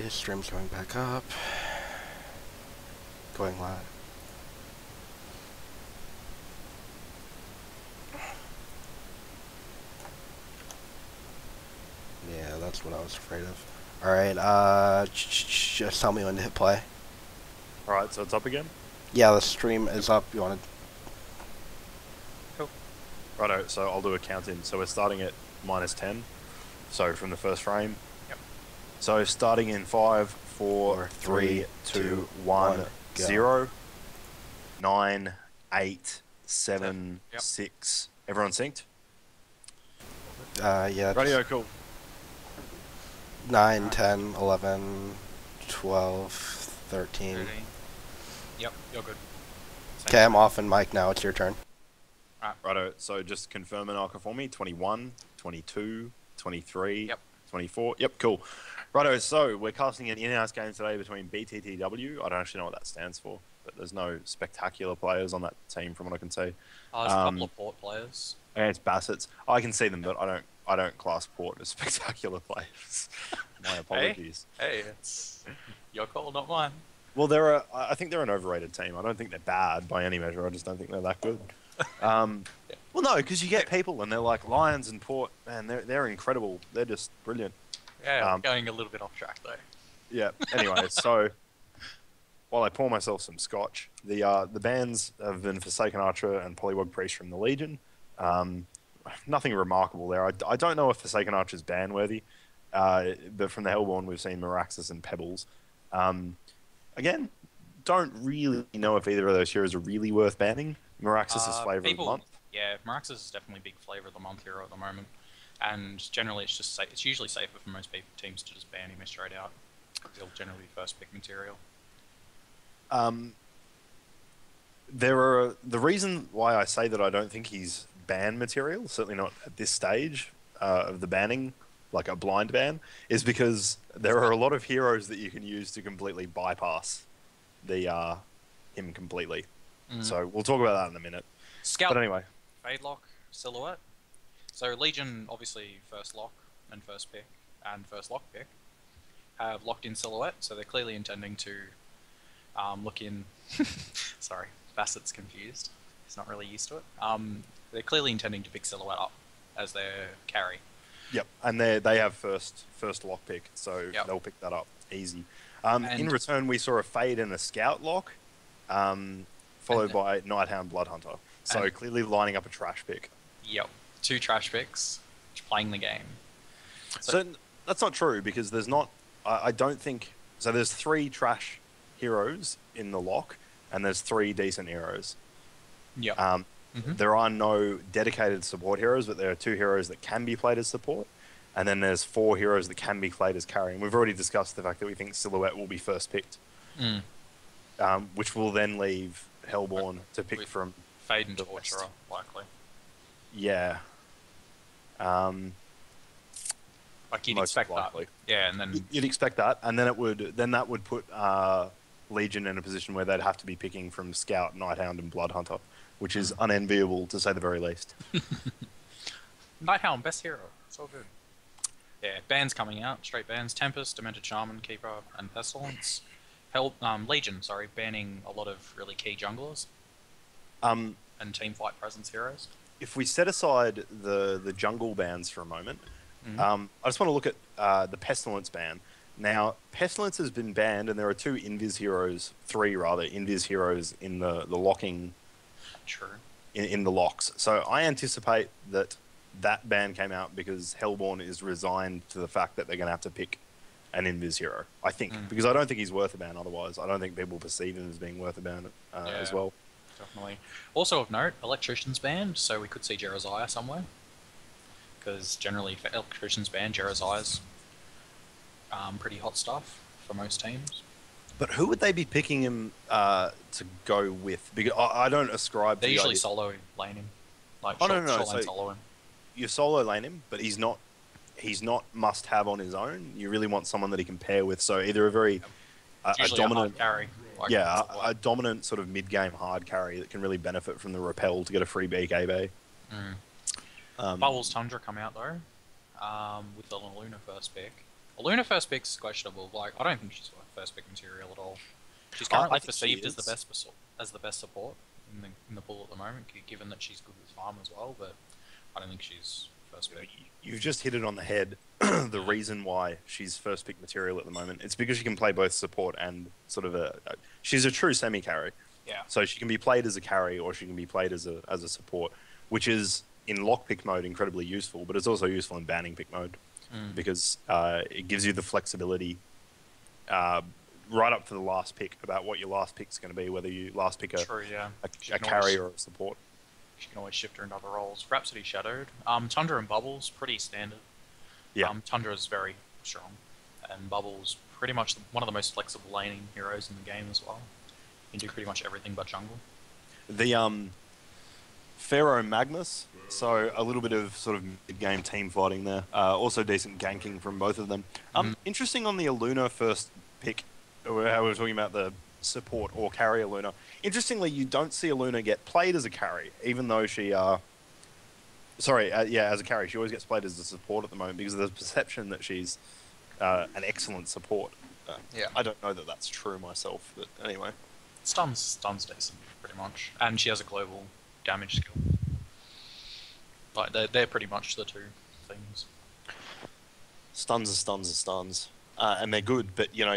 Stream's going back up. Going live. Yeah, that's what I was afraid of. Alright, just tell me when to hit play. Alright, so it's up again? Yeah, the stream is up. You want to... Cool. Righto, so I'll do a count in. So we're starting at -10. So from the first frame. Yep. So starting in 5, 4, 3, 2, 1, 0. 9, 8, 7, Yep. 6. Everyone synced? yeah. Radio, cool. 9, 10, 11, 12, 13. 13. Yep, you're good. Okay, I'm off and Mike now. It's your turn. Righto, so just confirm Anakha for me. 21, 22, 23, Yep. 24. Yep, cool. Righto, so we're casting an in-house game today between bTtw. I don't actually know what that stands for, but there's no spectacular players on that team from what I can see. There's a couple of port players. And it's Bassett's. I can see them, but I don't class Port as spectacular players. My apologies. Hey, it's your call, not mine. Well, I think they're an overrated team. I don't think they're bad by any measure. I just don't think they're that good. Well, no, because you get people and they're like Lions and Port, man, they're incredible. They're just brilliant. Yeah, I'm going a little bit off track though. Yeah. Anyway, so while I pour myself some scotch, the bans have been Forsaken Archer and Polywog Priest from the Legion. Nothing remarkable there. I don't know if Forsaken Archer's ban worthy, but from the Hellborn we've seen Meraxus and Pebbles. Again, don't really know if either of those heroes are really worth banning. Meraxus is flavor of the month. Yeah, Meraxus is definitely big flavor of the month hero at the moment, and generally it's just it's usually safer for most teams to just ban him straight out. He'll generally be first pick material. The reason why I say that I don't think he's ban material, certainly not at this stage of the banning, like a blind ban, is because there are a lot of heroes that you can use to completely bypass him completely. So we'll talk about that in a minute. Scout, but anyway, Fade Lock, Silhouette. So Legion, obviously first lock and first pick and first lock pick, have locked in Silhouette, so they're clearly intending to look in. Sorry, Bassett's confused. He's not really used to it. They're clearly intending to pick Silhouette up as their carry. Yep, and they have first lock pick, so Yep. they'll pick that up easy. In return, we saw a Fade and a Scout lock, followed by Nighthound Bloodhunter. So clearly lining up a trash pick. Yep, 2 trash picks, playing the game. So that's not true because there's not. I don't think so. There's 3 trash heroes in the lock, and there's 3 decent heroes. Yep. There are no dedicated support heroes, but there are 2 heroes that can be played as support, and then there's 4 heroes that can be played as carry. And we've already discussed the fact that we think Silhouette will be first picked, which will then leave Hellborn to pick from. Fade and Torturer, likely. Yeah. Like you'd Most expect likely. that. Yeah, and then You'd expect that, and then that would put Legion in a position where they'd have to be picking from Scout, Nighthound, and Bloodhunter, which is unenviable to say the very least. Nighthound, best hero. It's all good. Yeah, bans coming out. Straight bans. Tempest, Demented Shaman, Keeper, and Pestilence. Legion, sorry, banning a lot of really key junglers. And team fight presence heroes. If we set aside the jungle bans for a moment, I just want to look at the Pestilence ban. Now, Pestilence has been banned, and there are 2 Invis heroes, 3 rather, Invis heroes in the locking. True. In the locks. So I anticipate that ban came out because Hellborn is resigned to the fact that they're going to have to pick an Invis hero. I think. Because I don't think he's worth a ban otherwise. I don't think people perceive him as being worth a ban as well. Definitely. Also of note, Electrician's banned, so we could see Jereziah somewhere. Because generally, for Electrician's banned, Jereziah's pretty hot stuff for most teams. But who would they be picking him to go with? Because I don't ascribe. They usually solo lane him, like short lane solo him. You solo lane him, but he's not must have on his own. You really want someone that he can pair with. So either a dominant carry. Like a dominant sort of mid-game hard carry that can really benefit from the repel to get a free BKB. Bubbles Tundra come out though, with the Luna first pick. Luna first pick's questionable. Like, I don't think she's first pick material at all. She's I currently think she perceived as the is. best support in the pool at the moment, given that she's good with farm as well. But I don't think she's first pick. You've just hit it on the head. The reason why she's first pick material at the moment, it's because she can play both support and sort of she's a true semi carry. Yeah. So she can be played as a carry or she can be played as a support, which is in lock pick mode incredibly useful, but it's also useful in banning pick mode because it gives you the flexibility right up to the last pick about what your last pick's going to be, whether you last pick a carry or a support. She can always shift her into other roles. Rhapsody Shadowed. Tundra and Bubbles, pretty standard. Yeah. Tundra is very strong, and Bubbles pretty much one of the most flexible laning heroes in the game as well. You can do pretty much everything but jungle. The Pharaoh Magnus, so a little bit of sort of mid-game team fighting there. Also decent ganking from both of them. Interesting on the Aluna first pick, how we were talking about the support or carry Aluna. Interestingly, you don't see Aluna get played as a carry, even though she... as a carry. She always gets played as a support at the moment because of the perception that she's an excellent support. Yeah. I don't know that that's true myself, but anyway. Stuns decent, pretty much. And she has a global damage skill. Like, they're pretty much the two things. Stuns are stuns are stuns. And they're good, but, you know,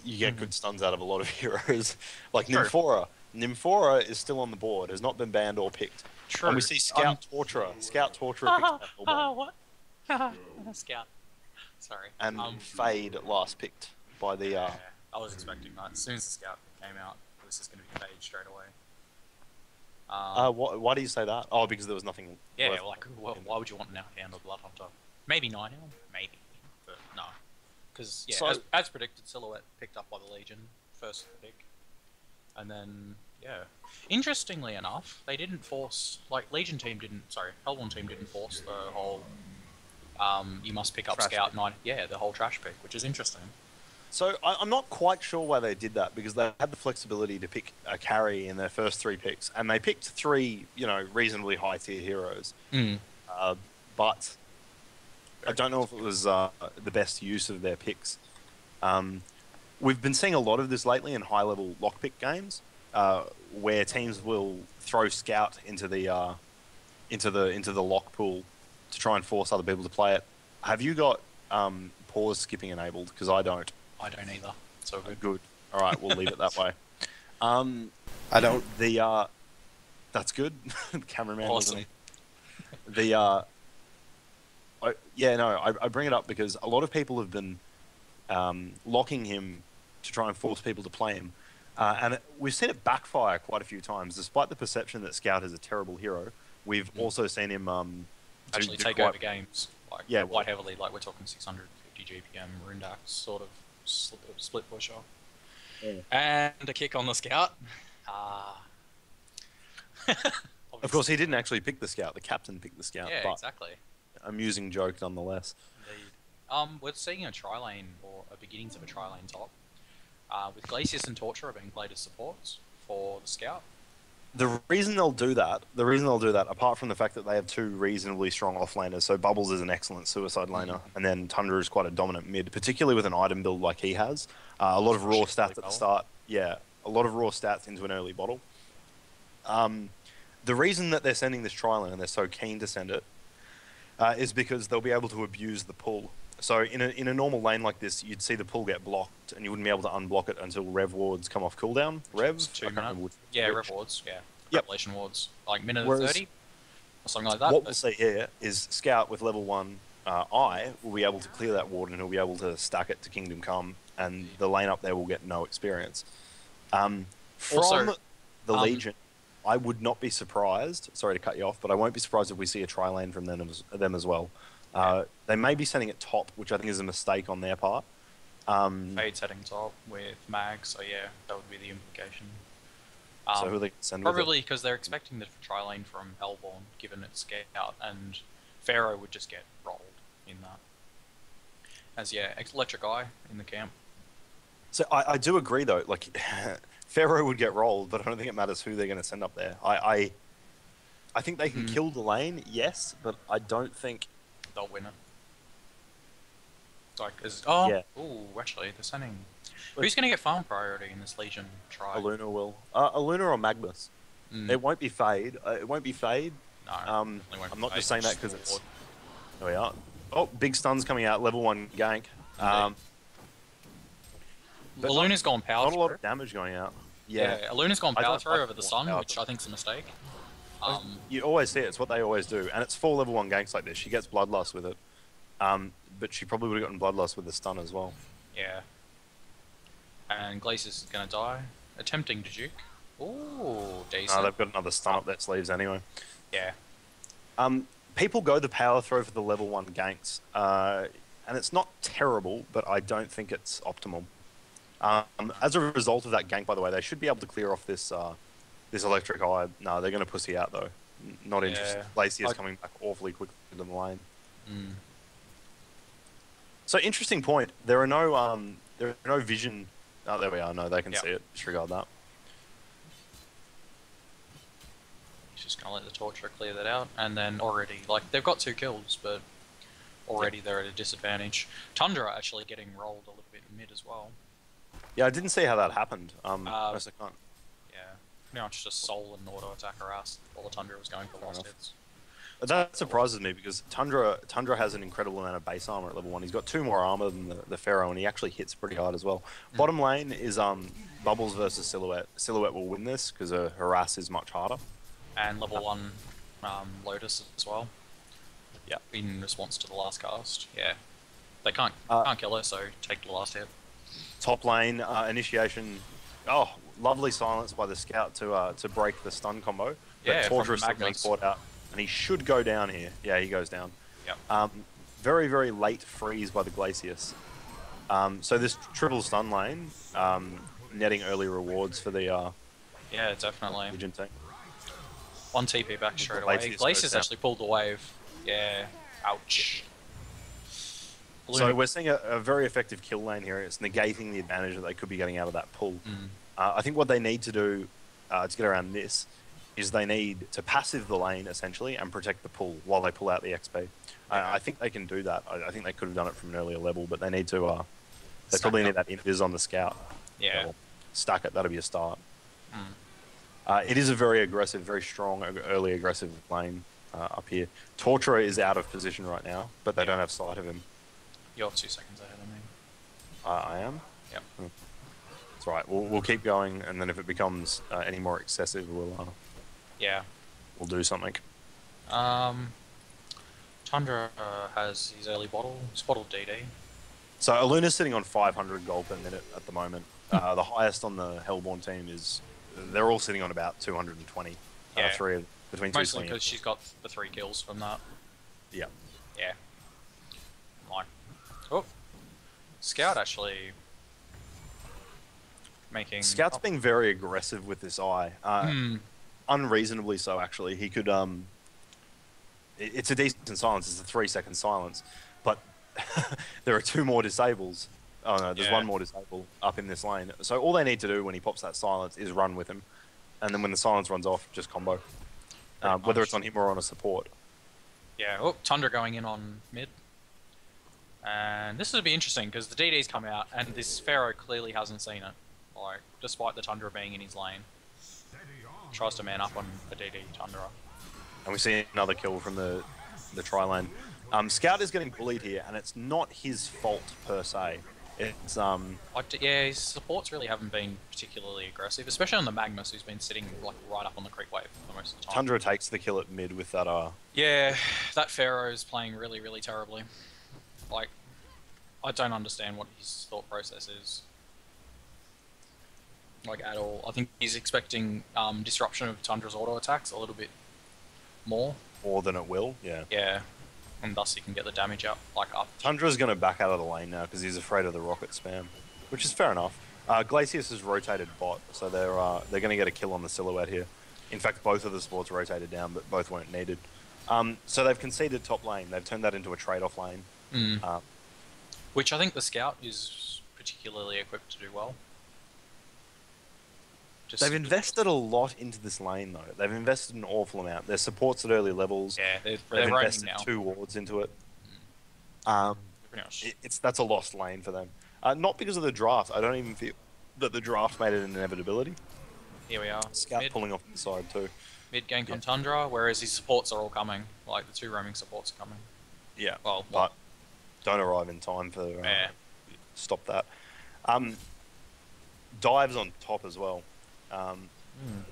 you get good stuns out of a lot of heroes. Like True. Nymphora. Nymphora is still on the board, has not been banned or picked. True. And we see Scout Torturer. Scout Torturer picks up What? Scout. Sorry. and Fade last picked by the... Yeah, I was expecting that. As soon as the Scout came out, it was just going to be Fade straight away. why do you say that? Oh, because there was nothing... Yeah, worth- like, why would you want an Outhand or Blood Hunter? Maybe Nighthand? Maybe. But no. Because, yeah, So- as predicted, Silhouette picked up by the Legion, first pick. And then, yeah. Interestingly enough, they didn't force... Like, Legion team didn't... Sorry, Hellborn team didn't force the whole... you must pick up Trash Scout pick. Night... Yeah, the whole trash pick, which is interesting. So I'm not quite sure why they did that because they had the flexibility to pick a carry in their first three picks, and they picked three, you know, reasonably high tier heroes. But I don't know if it was the best use of their picks. We've been seeing a lot of this lately in high level lockpick games, where teams will throw Scout into the lock pool to try and force other people to play it. Have you got pause skipping enabled? Because I don't. I don't either. So good. Good. All right, we'll leave it that way. I don't. That's good. The cameraman Awesome. wasn't. I bring it up because a lot of people have been locking him to try and force people to play him, and we've seen it backfire quite a few times. Despite the perception that Scout is a terrible hero, we've also seen him Actually do take quite- over games. Like, Yeah, quite heavily. Like, we're talking 650 GPM, Rundax, sort of split pusher. And a kick on the Scout. Of course, he didn't actually pick the Scout. The captain picked the Scout. Yeah, but exactly. amusing joke nonetheless. Indeed. We're seeing a tri-lane, or a beginnings of a tri-lane top, with Glacius and Torturer being played as supports for the Scout. The reason they'll do that, apart from the fact that they have two reasonably strong offlaners, so Bubbles is an excellent suicide laner, and then Tundra is quite a dominant mid, particularly with an item build like he has. A lot of raw stats at the start. Yeah, a lot of raw stats into an early bottle. The reason that they're sending this tri-lane and they're so keen to send it is because they'll be able to abuse the pull. So in a normal lane like this, you'd see the pull get blocked, and you wouldn't be able to unblock it until Rev wards come off cooldown. Rev? 2 I can't remember which. Yeah, Rev wards, yeah. Yep. Revelation wards. Like, minute Whereas- 30? Or something like that. What we'll see here is Scout with level 1 Eye will be able to clear that ward, and he'll be able to stack it to Kingdom Come, and the lane up there will get no experience. From Also, the Legion, I would not be surprised, sorry to cut you off, but I won't be surprised if we see a tri-lane from them as well. They may be sending it top, which I think is a mistake on their part. Fade setting top with Mag, so yeah, that would be the implication. So who they send with it? Probably because they're expecting the tri-lane from Hellborn, given it's Scout, and Pharaoh would just get rolled in that. As, yeah, Electric Eye in the camp. So I do agree, though. Like, Pharaoh would get rolled, but I don't think it matters who they're going to send up there. I think they can kill the lane, yes, but I don't think... They'll win it. Like, oh, Yeah. ooh, actually, they're sending. But- Who's going to get farm priority in this Legion try? Aluna will. Aluna or Magnus. Mm, It won't be Fade. It won't be Fade. no, I'm definitely won't not be just Fade, saying that because it's. Sword. There we are. Oh, big stuns coming out. Level 1 gank. But Luna's gone power Not a lot through. of damage going out. Yeah, Yeah. Luna's gone I power don't through like over the more sun, power which through. I think's a mistake. You always see it. It's what they always do. And it's 4 level 1 ganks like this. She gets Bloodlust with it. But she probably would have gotten Bloodlust with the stun as well. Yeah. And Glacier's going to die. Attempting to juke. Ooh, decent. No, they've got another stun up their sleeves anyway. Yeah. People go the power throw for the level 1 ganks. And it's not terrible, but I don't think it's optimal. As a result of that gank, by the way, they should be able to clear off this this electric eye. No, they're going to pussy out, though. Not interested. Glacier's coming back awfully quickly to the lane. Mm. So, interesting point. There are no vision. Oh, there we are. No, they can see it. Disregard that. He's just going to let the Torture clear that out. And then already, like, they've got 2 kills, but already they're at a disadvantage. Tundra actually getting rolled a little bit in mid as well. Yeah, I didn't see how that happened. Yes, I can't. Yeah. Pretty much just soul and auto attack harass while the Tundra was going for Fair last enough. hits. But that surprises me because Tundra has an incredible amount of base armor at level 1. He's got 2 more armor than the Pharaoh, and he actually hits pretty hard as well. Bottom lane is Bubbles versus Silhouette. Silhouette will win this because harass is much harder. And level 1 Lotus as well. Yeah. In response to the last cast. Yeah. They can't kill her, so take the last hit. Top lane initiation. Oh, lovely silence by the scout to break the stun combo. Yeah, Torture from is still being Magnus. fought out, and he should go down here. Yeah, he goes down. Yep. Very, very late freeze by the Glacius. So this triple stun lane, netting early rewards for the Yeah, definitely. Legion team. 1 TP back straight away. Glacius Glacius goes down. actually pulled the wave. Yeah. Ouch. So we're seeing a very effective kill lane here. It's negating the advantage that they could be getting out of that pull. I think what they need to do to get around this is they need to passive the lane, essentially, and protect the pull while they pull out the XP. I think they can do that. I think they could have done it from an earlier level, but they need to... they probably need that invis on the scout. Yeah. That'll stack it. That'll be a start. It is a very aggressive, very strong, early aggressive lane up here. Torturer is out of position right now, but they don't have sight of him. You're 2 seconds ahead of me. I am? Yep. That's right. We'll keep going, and then if it becomes any more excessive, we'll do something. Tundra has his early bottle. He's bottled DD. So Aluna's sitting on 500 gold per minute at the moment. The highest on the Hellborn team is... They're all sitting on about 220. Yeah. Between Mostly 220. because she's got the 3 kills from that. Yeah. Yeah. Like, oh, Scout actually making. Scout's being very aggressive with this eye. Unreasonably so, actually. He could... It's a decent silence. It's a 3-second silence. But there are 2 more disables. Oh no, there's 1 more disable up in this lane. So all they need to do when he pops that silence is run with him. And then when the silence runs off, just combo. Whether it's on him or on a support. Yeah, oh, Tundra going in on mid. And this will be interesting because the DD's come out and this Pharaoh clearly hasn't seen it. Like, despite the Tundra being in his lane. Tries to man up on a DD Tundra. And we see another kill from the tri lane. Scout is getting bullied here, and it's not his fault per se. It's yeah, his supports really haven't been particularly aggressive, especially on the Magnus, who's been sitting like right up on the creep wave for most of the time. Tundra takes the kill at mid with that Yeah, that Pharaoh is playing really, really terribly. Like, I don't understand what his thought process is. Like, at all. I think he's expecting disruption of Tundra's auto attacks a little bit more. more than it will. Yeah. Yeah, and thus he can get the damage up, like up. Tundra's going to back out of the lane now because he's afraid of the rocket spam, which is fair enough. Glacius has rotated bot, so they're going to get a kill on the Silhouette here. In fact, both of the supports rotated down, but both weren't needed. So they've conceded top lane. They've turned that into a trade-off lane. Which I think the Scout is particularly equipped to do well. They've invested a lot into this lane, though. They've invested an awful amount. Their supports at early levels. Yeah, they're They've roaming invested now. 2 wards into it. They're pretty much. That's a lost lane for them. Not because of the draft. I don't even feel that the draft made it an inevitability. Here we are. Scout pulling off the side too. Mid gank on Tundra, whereas his supports are all coming. Like the 2 roaming supports are coming. Yeah. Well, but don't arrive in time for stop that. Dives on top as well.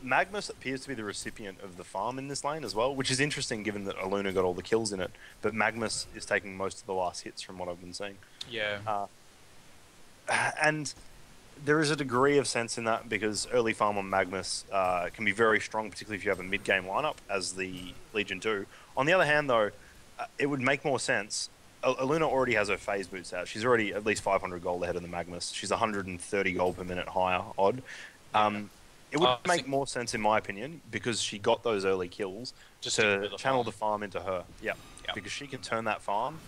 Magnus appears to be the recipient of the farm in this lane as well, which is interesting given that Aluna got all the kills in it. But Magnus is taking most of the last hits from what I've been seeing. Yeah. And there is a degree of sense in that because early farm on Magnus can be very strong, particularly if you have a mid-game lineup, as the Legion do. On the other hand, though, it would make more sense. Aluna already has her phase boots out. She's already at least 500 gold ahead of the Magnus. She's 130 gold per minute higher odd. It would make more sense, in my opinion, because she got those early kills, just to channel the farm into her. Yeah, because she can turn that farm.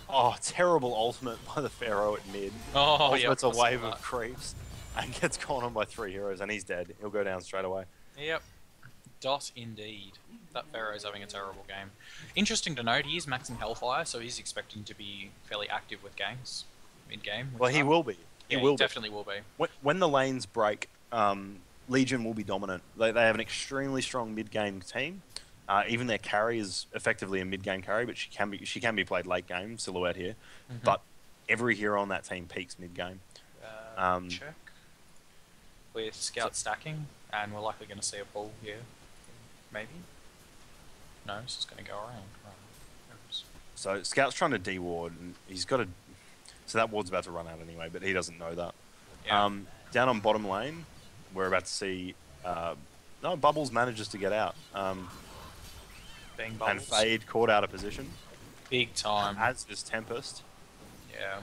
Oh, terrible ultimate by the Pharaoh at mid. Oh, Ultimate's a wave of creeps and gets gone on by 3 heroes, and he's dead. He'll go down straight away. Yep. Dot indeed. That Pharaoh's having a terrible game. Interesting to note, he is maxing Hellfire, so he's expecting to be fairly active with ganks mid-game. Well, he will be. He definitely will be. When the lanes break, Legion will be dominant. They have an extremely strong mid-game team. Even their carry is effectively a mid-game carry, but she can be played late game. Silhouette here, but every hero on that team peaks mid-game. Check with scout stacking, and we're likely going to see a pull here. Maybe. No, it's just going to go around. So Scout's trying to de-ward, and he's got to. So that ward's about to run out anyway, but he doesn't know that. Yeah. Down on bottom lane, we're about to see. No, Bubbles manages to get out. Being Bubbles. And Fade caught out of position. Big time. As is Tempest. Yeah.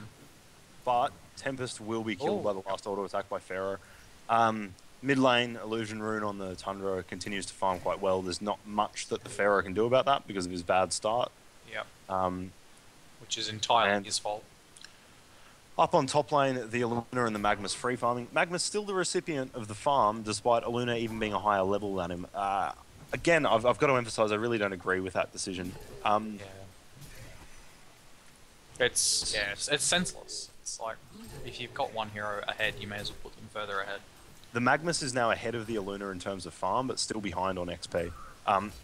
But Tempest will be killed by the last auto attack by Pharaoh. Mid lane, Illusion Rune on the Tundra continues to farm quite well. There's not much that the Pharaoh can do about that because of his bad start. Yep. Which is entirely his fault. Up on top lane, the Aluna and the Magnus free farming. Magnus still the recipient of the farm, despite Aluna even being a higher level than him. Again, I've got to emphasize, I really don't agree with that decision. It's senseless. It's like, if you've got one hero ahead, you may as well put them further ahead. The Magnus is now ahead of the Aluna in terms of farm, but still behind on XP.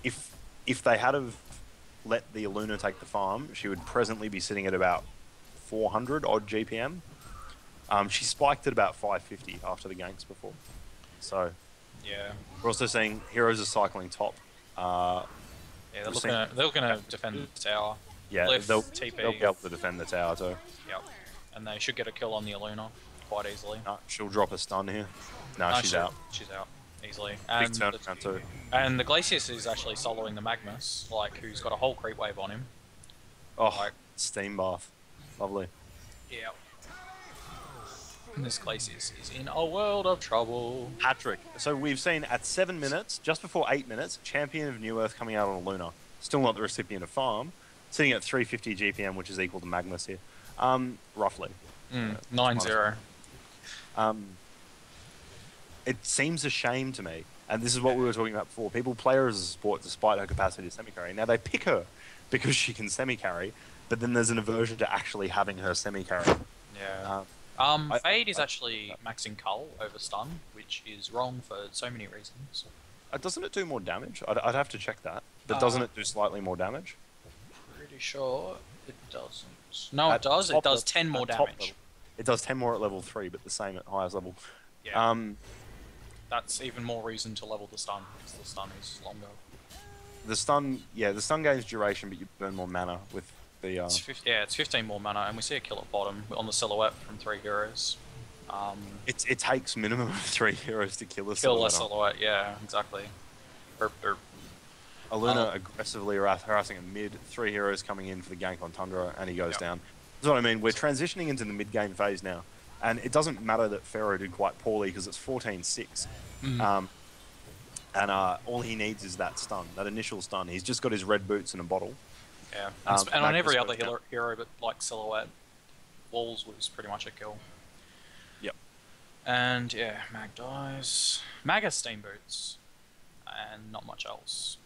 If they had have let the Aluna take the farm, she would presently be sitting at about 400 odd GPM. She spiked at about 550 after the ganks before. So yeah, we're also seeing heroes are cycling top. Yeah, they're looking to defend the tower. Yeah, Lift, they'll TP. be able to defend the tower too. Yep, and they should get a kill on the Aluna quite easily. She'll drop a stun here. No, she's out. She's out easily. Big turn too. And the Glacius is actually soloing the Magnus, like, who's got a whole creep wave on him. Oh, like, steam bath. Lovely. Yeah. And this Glacius is in a world of trouble. Hat-trick. So we've seen at 7 minutes, just before 8 minutes, Champion of New Earth coming out on Luna. Still not the recipient of farm. Sitting at 350 GPM, which is equal to Magnus here. Roughly. 9-0. It seems a shame to me, and this is what we were talking about before. People play her as a support despite her capacity to semi-carry. Now they pick her because she can semi-carry, but then there's an aversion to actually having her semi-carry. Yeah. Fade is actually maxing Cull over stun, which is wrong for so many reasons. Doesn't it do more damage? I'd have to check that. But doesn't it do slightly more damage? Pretty sure it doesn't. No, it does. It does 10 more damage. It does 10 more at level 3, but the same at highest level. Yeah. That's even more reason to level the stun, because the stun is longer. The stun gains duration, but you burn more mana with the... It's 15 more mana, and we see a kill at bottom on the silhouette from 3 heroes. It takes minimum of 3 heroes to kill a silhouette. Kill a silhouette, yeah, exactly. Aluna aggressively harassing a mid, 3 heroes coming in for the gank on Tundra, and he goes down. That's what I mean. We're transitioning into the mid-game phase now. And it doesn't matter that Pharaoh did quite poorly because it's 14-6. And all he needs is that stun, that initial stun. He's just got his red boots and a bottle. Yeah, and on every other hero but like Silhouette, Walls was pretty much a kill. Yep. And yeah, Mag dies. Mag has steam boots, and not much else.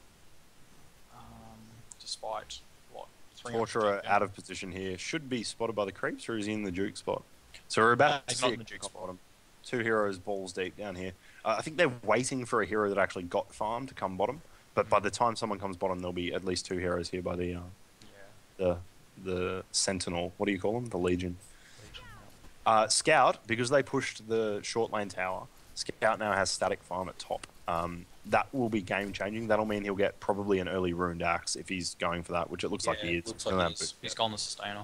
Despite, what, Torturer out of position here. Should be spotted by the creeps, or is he in the Duke spot? So we're about to He's see not in the Duke spot. bottom. 2 heroes balls deep down here. I think they're waiting for a hero that actually got farmed to come bottom. But by the time someone comes bottom, there'll be at least 2 heroes here by the Sentinel. What do you call them? The Legion. Scout, because they pushed the short lane tower, Scout now has static farm at top. That will be game changing. That'll mean he'll get probably an early ruined axe if he's going for that, which it looks like he is. Looks like he's gone the sustainer.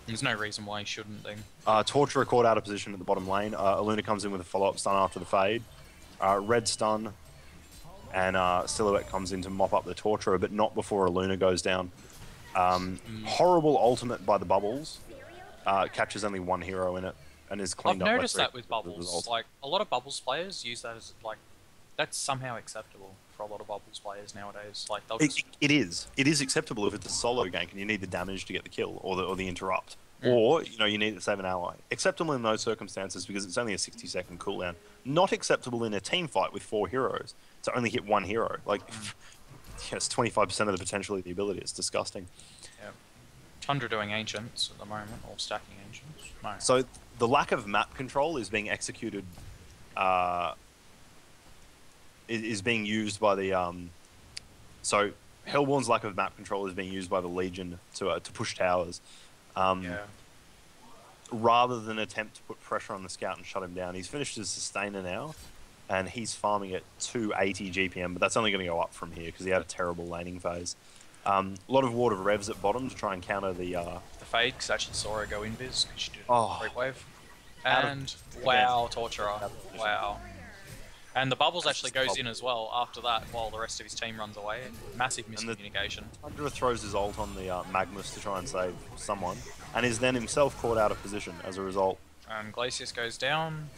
There's no reason why he shouldn't be. Torturer caught out of position at the bottom lane. Aluna comes in with a follow-up stun after the fade. Red stun. And Silhouette comes in to mop up the Torturer, but not before Aluna goes down. Horrible ultimate by the Bubbles. Catches only 1 hero in it and is cleaned up. I've noticed that with Bubbles. Like, a lot of Bubbles players use that as, like, that's somehow acceptable for a lot of Bubbles players nowadays. Like, they'll just... It is. It is acceptable if it's a solo gank and you need the damage to get the kill or the interrupt. Or, you need to save an ally. Acceptable in those circumstances because it's only a 60-second cooldown. Not acceptable in a team fight with 4 heroes to only hit 1 hero. Like, it's 25% of the potential of the ability. It's disgusting. Yeah. Tundra doing Ancients at the moment, or stacking Ancients. No. So the lack of map control is being executed... is being used by the... So Hellborn's lack of map control is being used by the Legion to push towers. Rather than attempt to put pressure on the Scout and shut him down. He's finished his Sustainer now, and he's farming at 280 GPM, but that's only going to go up from here because he had a terrible laning phase. A lot of Ward of Revs at bottom to try and counter the fade, because actually saw her go invis, because she did Oh. Great Wave. And, wow, Torturer. Wow. And the Bubbles actually goes in as well after that, while the rest of his team runs away. Massive miscommunication. Tundra throws his ult on the Magnus to try and save someone, and is then himself caught out of position as a result. And Glacius goes down.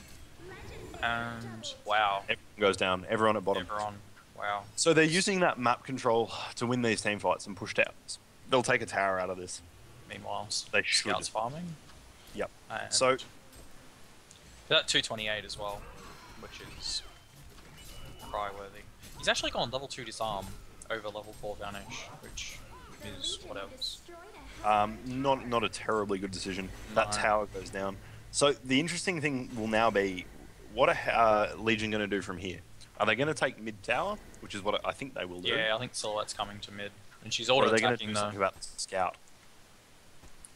And, wow. Everyone goes down, everyone at bottom. Everyone. Wow. So they're using that map control to win these team fights and push towers. They'll take a tower out of this. Meanwhile, They should. Scout's farming. Yep. And So that 228 as well, which is cry-worthy. He's actually gone level 2 disarm over level 4 vanish, which is what else? not a terribly good decision. No. That tower goes down. So the interesting thing will now be, what are Legion going to do from here? Are they going to take mid tower, which is what I think they will do? Yeah, I think Silhouette's coming to mid, and she's Or auto are they going to attacking do something the. about the Scout?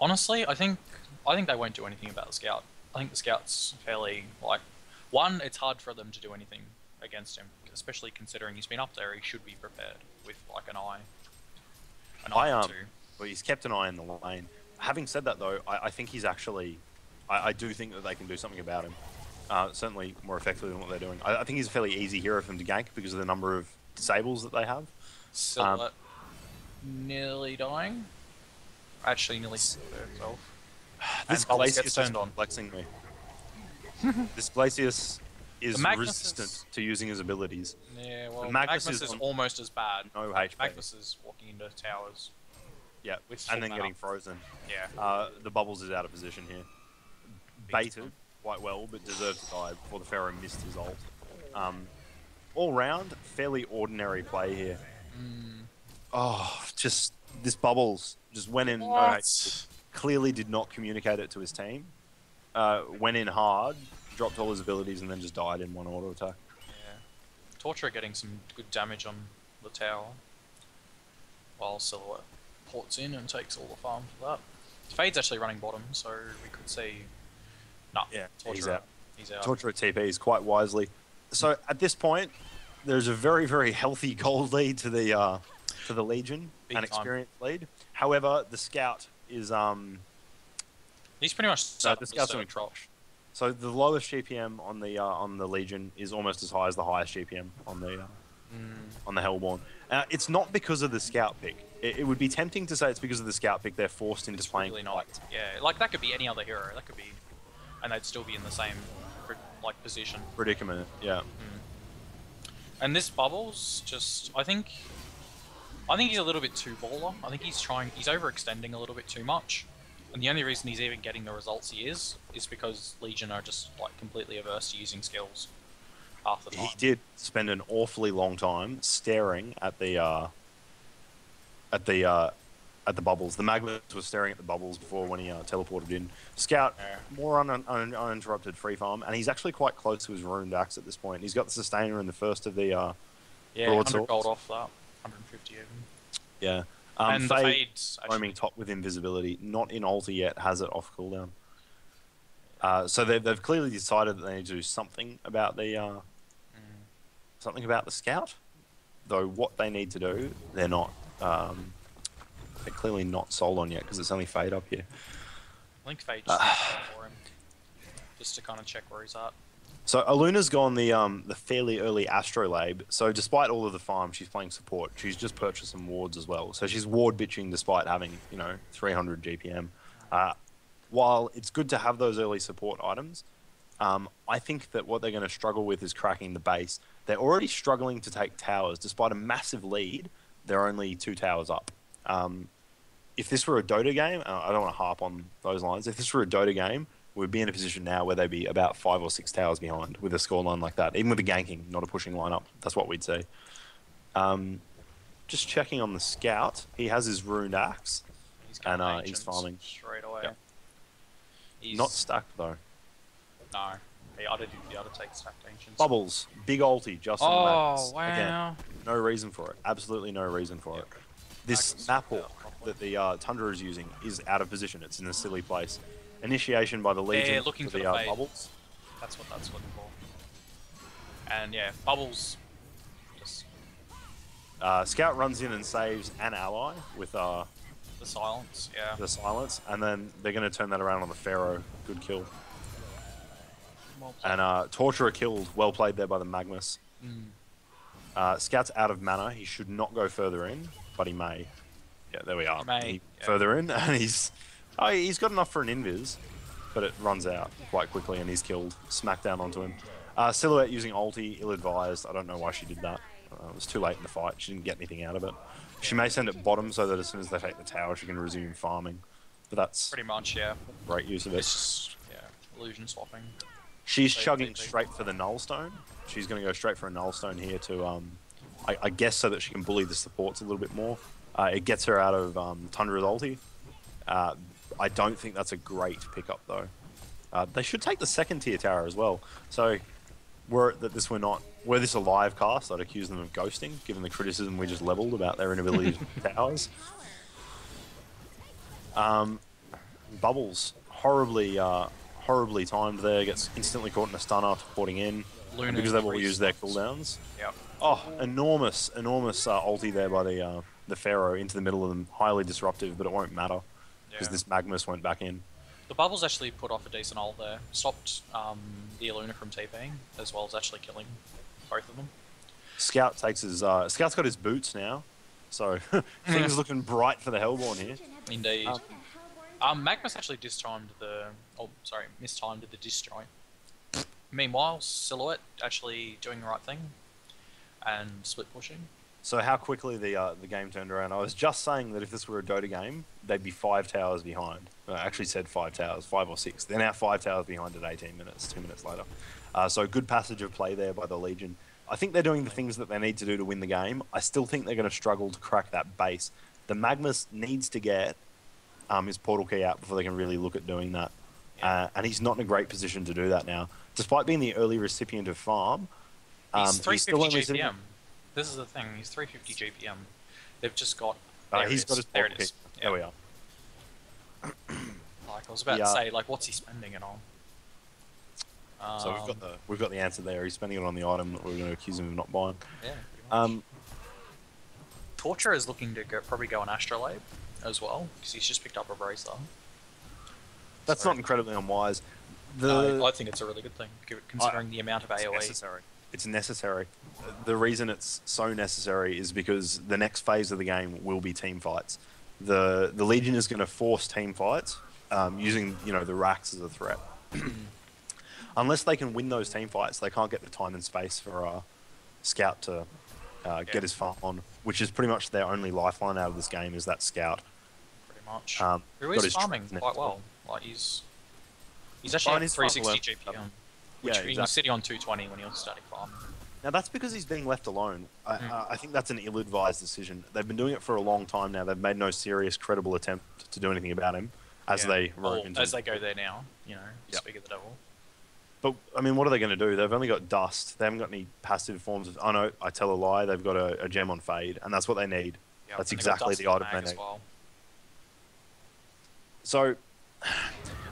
Honestly, I think they won't do anything about the Scout. I think the Scout's fairly like one. It's hard for them to do anything against him, especially considering he's been up there. He should be prepared with like an eye. An eye or two. Well, he's kept an eye in the lane. Having said that, though, I think he's actually... I do think that they can do something about him. Certainly more effectively than what they're doing. I think he's a fairly easy hero for them to gank because of the number of disables that they have. Silhouette nearly dying. Actually, nearly herself. This Bubbles Glacius gets is turned on. flexing me. This Glacius is The Magnus resistant is- to using his abilities. Yeah, well, Magnus Magnus is is on almost as bad. No HP. Magnus is walking into towers. Yeah, with and then full getting mana. frozen. Yeah. The Bubbles is out of position here. Baited quite well, but deserved to die before the Pharaoh missed his ult. All round, fairly ordinary play here. Oh, just this Bubbles just went in. No HP. Clearly did not communicate it to his team. Went in hard, dropped all his abilities, and then just died in one auto attack. Yeah. Torturer getting some good damage on the tower, while Silhouette ports in and takes all the farm for that. Fade's actually running bottom, so we could see. Nah, Yeah, Torturer. he's out. He's out. Torturer TPs quite wisely. So at this point, there's a very, very healthy gold lead to the Legion, Big an time. experience lead. However, the Scout is He's pretty much so the Scout's doing trash. So the lowest GPM on the Legion is almost as high as the highest GPM on the Hellborn. It's not because of the Scout pick. It would be tempting to say it's because of the Scout pick. They're forced into playing. Really not. Yeah, like that could be any other hero. That could be, and they'd still be in the same like position. Predicament. Yeah. And this Bubbles, just I think he's a little bit too baller. I think he's overextending a little bit too much. And the only reason he's even getting the results he is because Legion are just like completely averse to using skills half the time. He did spend an awfully long time staring at the at the bubbles. The Magma was staring at the bubbles before when he teleported in. Scout, more uninterrupted free farm, and he's actually quite close to his ruined axe at this point. He's got the sustainer in the first of the yeah, 100 gold off that, 150 even. Yeah. And the Fade's roaming top with invisibility, not in ulti yet, has it off cooldown. So they've clearly decided that they need to do something about the scout. Though what they need to do, they're not. They're clearly not sold on yet because it's only Fade up here. I think Fade just for him, just to kind of check where he's at. So Aluna's gone the fairly early Astrolabe. So despite all of the farm, she's playing support. She's just purchased some wards as well. So she's ward bitching despite having 300 GPM. While it's good to have those early support items, I think that what they're going to struggle with is cracking the base. They're already struggling to take towers. Despite a massive lead, they're only 2 towers up. If this were a Dota game, I don't want to harp on those lines. If this were a Dota game, we'd be in a position now where they'd be about 5 or 6 towers behind with a scoreline like that. Even with a ganking, not a pushing lineup. That's what we'd see. Just checking on the scout. He has his ruined axe. And he's farming. Straight away. Yep. He's Not stacked, though. No. He ought to take stacked ancients. Bubbles. Big ulti just on the maps. Oh, wow. Again, no reason for it. Absolutely no reason for it. This map that the Tundra is using is out of position. It's in a silly place. Initiation by the Legion They're looking for the Bubbles. That's what that's looking for. And yeah, Bubbles. Just Scout runs in and saves an ally with the silence, yeah. the silence, and then they're going to turn that around on the Pharaoh. Good kill. Well played. And Torturer killed. Well played there by the Magnus. Scout's out of mana. He should not go further in, but he may. Yeah, there we are. Further in, and he's got enough for an invis, but it runs out quite quickly, and he's killed. Smackdown onto him. Silhouette using ulti, ill-advised. I don't know why she did that. It was too late in the fight. She didn't get anything out of it. She may send it bottom so that as soon as they take the tower, she can resume farming. But that's pretty much, yeah. Great use of it. It's just, illusion swapping. She's chugging straight for the Nullstone. She's going to go straight for a Nullstone here to, I guess, so that she can bully the supports a little bit more. It gets her out of Tundra's ulti. I don't think that's a great pickup, though. They should take the second tier tower as well. So, were this a live cast, I'd accuse them of ghosting, given the criticism we just leveled about their inability to take towers. Bubbles, horribly timed there, gets instantly caught in a stun after porting in, because they've all used their cooldowns. Yep. Oh, enormous ulti there by the Pharaoh into the middle of them. Highly disruptive, but it won't matter, because this Magnus went back in. The Bubbles actually put off a decent ult there. Stopped the Illuna from TPing, as well as actually killing both of them. Scout takes his... Scout's got his boots now, so things looking bright for the Hellborn here. Indeed. Magnus actually mistimed the disjoint. Meanwhile, Silhouette actually doing the right thing and split pushing. So how quickly the game turned around. I was just saying that if this were a Dota game, they'd be 5 towers behind. I actually said 5 towers, 5 or 6. They're now 5 towers behind at 18 minutes, 2 minutes later. So good passage of play there by the Legion. I think they're doing the things that they need to do to win the game. I still think they're going to struggle to crack that base. The Magnus needs to get his portal key out before they can really look at doing that. And he's not in a great position to do that now. Despite being the early recipient of farm, he's 350 he's GPM. This is the thing, he's 350 GPM. They've just got... he's got his portal key. There we are. Like, I was about to say, like, what's he spending it on? So we've got the answer there. He's spending it on the item that we're going to accuse him of not buying. Yeah, pretty much. Torture is looking to probably go on Astrolabe as well, because he's just picked up a Bracer. That's not incredibly unwise. I think it's a really good thing, considering the amount of AoE. It's necessary. The reason it's so necessary is because the next phase of the game will be team fights. The Legion is going to force team fights using the racks as a threat. Unless they can win those team fights, they can't get the time and space for Scout to get his farm on, which is pretty much their only lifeline out of this game is that Scout. Pretty much. Who is farming quite well. Like he's actually at 360 GPM, which he was sitting on 220 when he was starting farming. Now that's because he's being left alone. I think that's an ill-advised decision. They've been doing it for a long time now. They've made no serious, credible attempt to do anything about him as they roam into. As they go there now, speak of the devil. But I mean, what are they going to do? They've only got dust. They haven't got any passive forms of. Oh no, I tell a lie. They've got a gem on fade, and that's what they need. Yep, that's and they've got exactly dust the item mag they as need. well. So,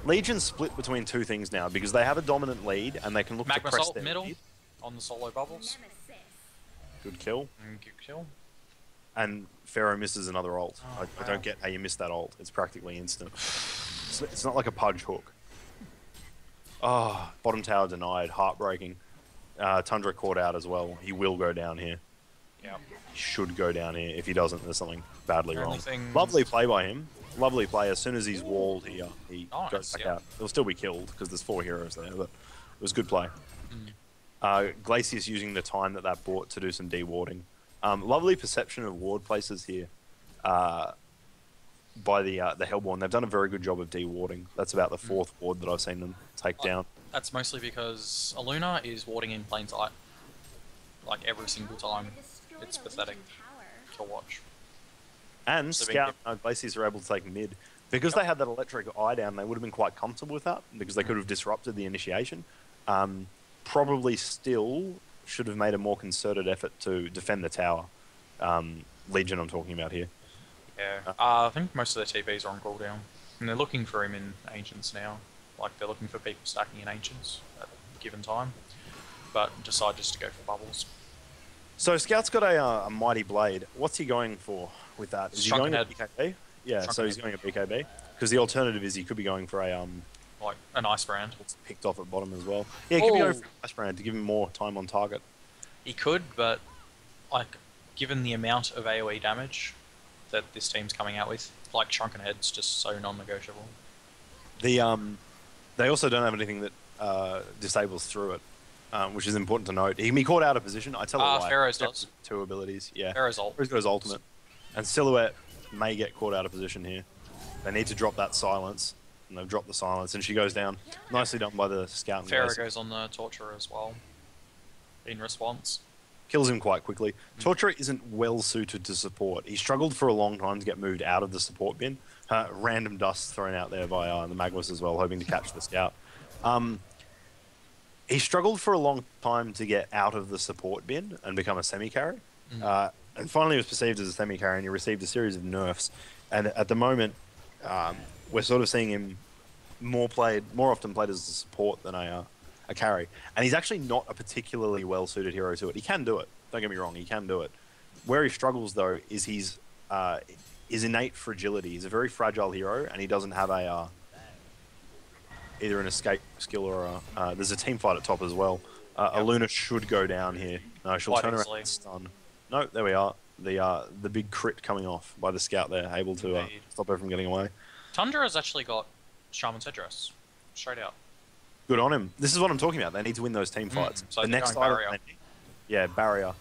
Legion's split between two things now because they have a dominant lead and they can look Magma to press Salt their middle lead. on the solo bubbles. Good kill. Good kill. And Pharaoh misses another ult. Oh, I don't get how you missed that ult. It's practically instant. It's not like a pudge hook. Oh, bottom tower denied. Heartbreaking. Tundra caught out as well. He will go down here. Yeah. He should go down here. If he doesn't, there's something badly wrong. Thing... Lovely play by him. Lovely play. As soon as he's walled here, he nice, goes back out. He'll still be killed because there's 4 heroes there, but it was good play. Glacius using the time that bought to do some dewarding. Lovely perception of ward places here by the Hellborn. They've done a very good job of dewarding. That's about the 4th ward that I've seen them take down. That's mostly because Aluna is warding in plain sight. Like every single time. It's pathetic to watch. And Scout and Glacius are able to take mid. Because they had that electric eye down, they would have been quite comfortable with that because they could have disrupted the initiation. Probably still should have made a more concerted effort to defend the tower. Legion I'm talking about here. Yeah, I think most of their TPs are on cooldown. And they're looking for him in Ancients now. Like, they're looking for people stacking in Ancients at a given time. But decide just to go for bubbles. So Scout's got a Mighty Blade. What's he going for with that? Is he going a BKB? Yeah, so he's going a BKB. Because the alternative is he could be going for a... like an Ice Brand. It's picked off at bottom as well. Yeah, he could be going for an Ice Brand to give him more time on target. He could, but like, given the amount of AoE damage that this team's coming out with, like Shrunken Head's just so non-negotiable. They also don't have anything that disables through it, which is important to note. He can be caught out of position. I tell you why. Pharaoh's does. 2 abilities, yeah. Pharaoh's ult. Pharaoh's got his ultimate. And Silhouette may get caught out of position here. They need to drop that silence. And they've dropped the silence, and she goes down. Nicely done by the Scout. And Pharaoh goes on the Torturer as well, in response. Kills him quite quickly. Torturer isn't well suited to support. He struggled for a long time to get moved out of the support bin. Random dust thrown out there by the Magnus as well, hoping to catch the Scout. He struggled for a long time to get out of the support bin and become a semi-carry. And finally was perceived as a semi-carry, and he received a series of nerfs. And at the moment, we're sort of seeing him more often played as a support than a carry. And he's actually not a particularly well-suited hero to it. He can do it. Don't get me wrong, he can do it. Where he struggles, though, is his innate fragility. He's a very fragile hero, and he doesn't have either an escape skill or there's a team fight at top as well. Aluna should go down here. No, she'll turn around and stun. No, there we are. The big crit coming off by the Scout there, able to stop her from getting away. Tundra has actually got Shaman's Headdress. Straight out. Good on him. This is what I'm talking about. They need to win those team fights. So the next barrier. Yeah, barrier.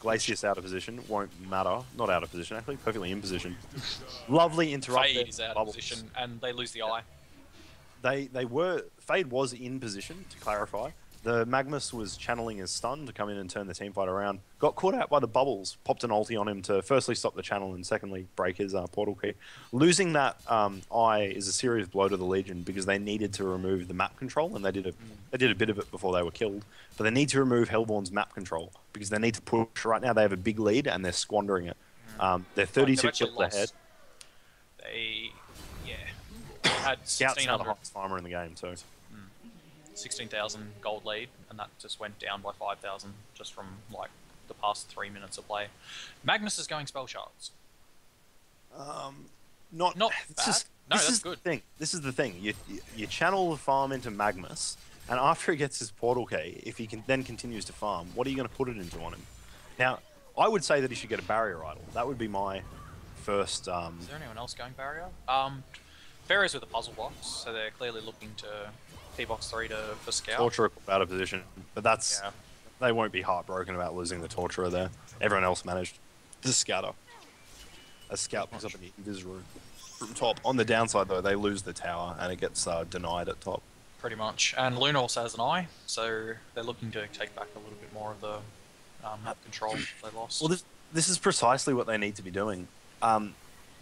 Glacius out of position. Won't matter. Not out of position, actually. Perfectly in position. Lovely interrupt. Fade is out of position, and they lose the eye. Fade was in position, to clarify. The Magnus was channeling his stun to come in and turn the team fight around. Got caught out by the bubbles. Popped an ulti on him to firstly stop the channel and secondly break his portal key. Losing that eye is a serious blow to the Legion because they needed to remove the map control, and they did a bit of it before they were killed. But they need to remove Hellborn's map control because they need to push. Right now they have a big lead and they're squandering it. They're 32 kills ahead. They had Scout's now the 1,600. highest farmer in the game too. 16,000 gold lead, and that just went down by 5,000 just from like the past 3 minutes of play. Magnus is going spell shards. Not bad. That's good. This is the thing. You channel the farm into Magnus, and after he gets his portal key, if he then continues to farm, what are you going to put it into on him? Now, I would say that he should get a barrier idol. That would be my first. Is there anyone else going barrier? Pharaoh's with a puzzle box, so they're clearly looking to T-box 3 for Scout. Torturer out of position, but they won't be heartbroken about losing the Torturer there. Everyone else managed to scatter. A Scout picks up an invis room from top. On the downside, though, they lose the tower and it gets denied at top. Pretty much. And Luna also has an eye, so they're looking to take back a little bit more of the map control they lost. Well, this is precisely what they need to be doing.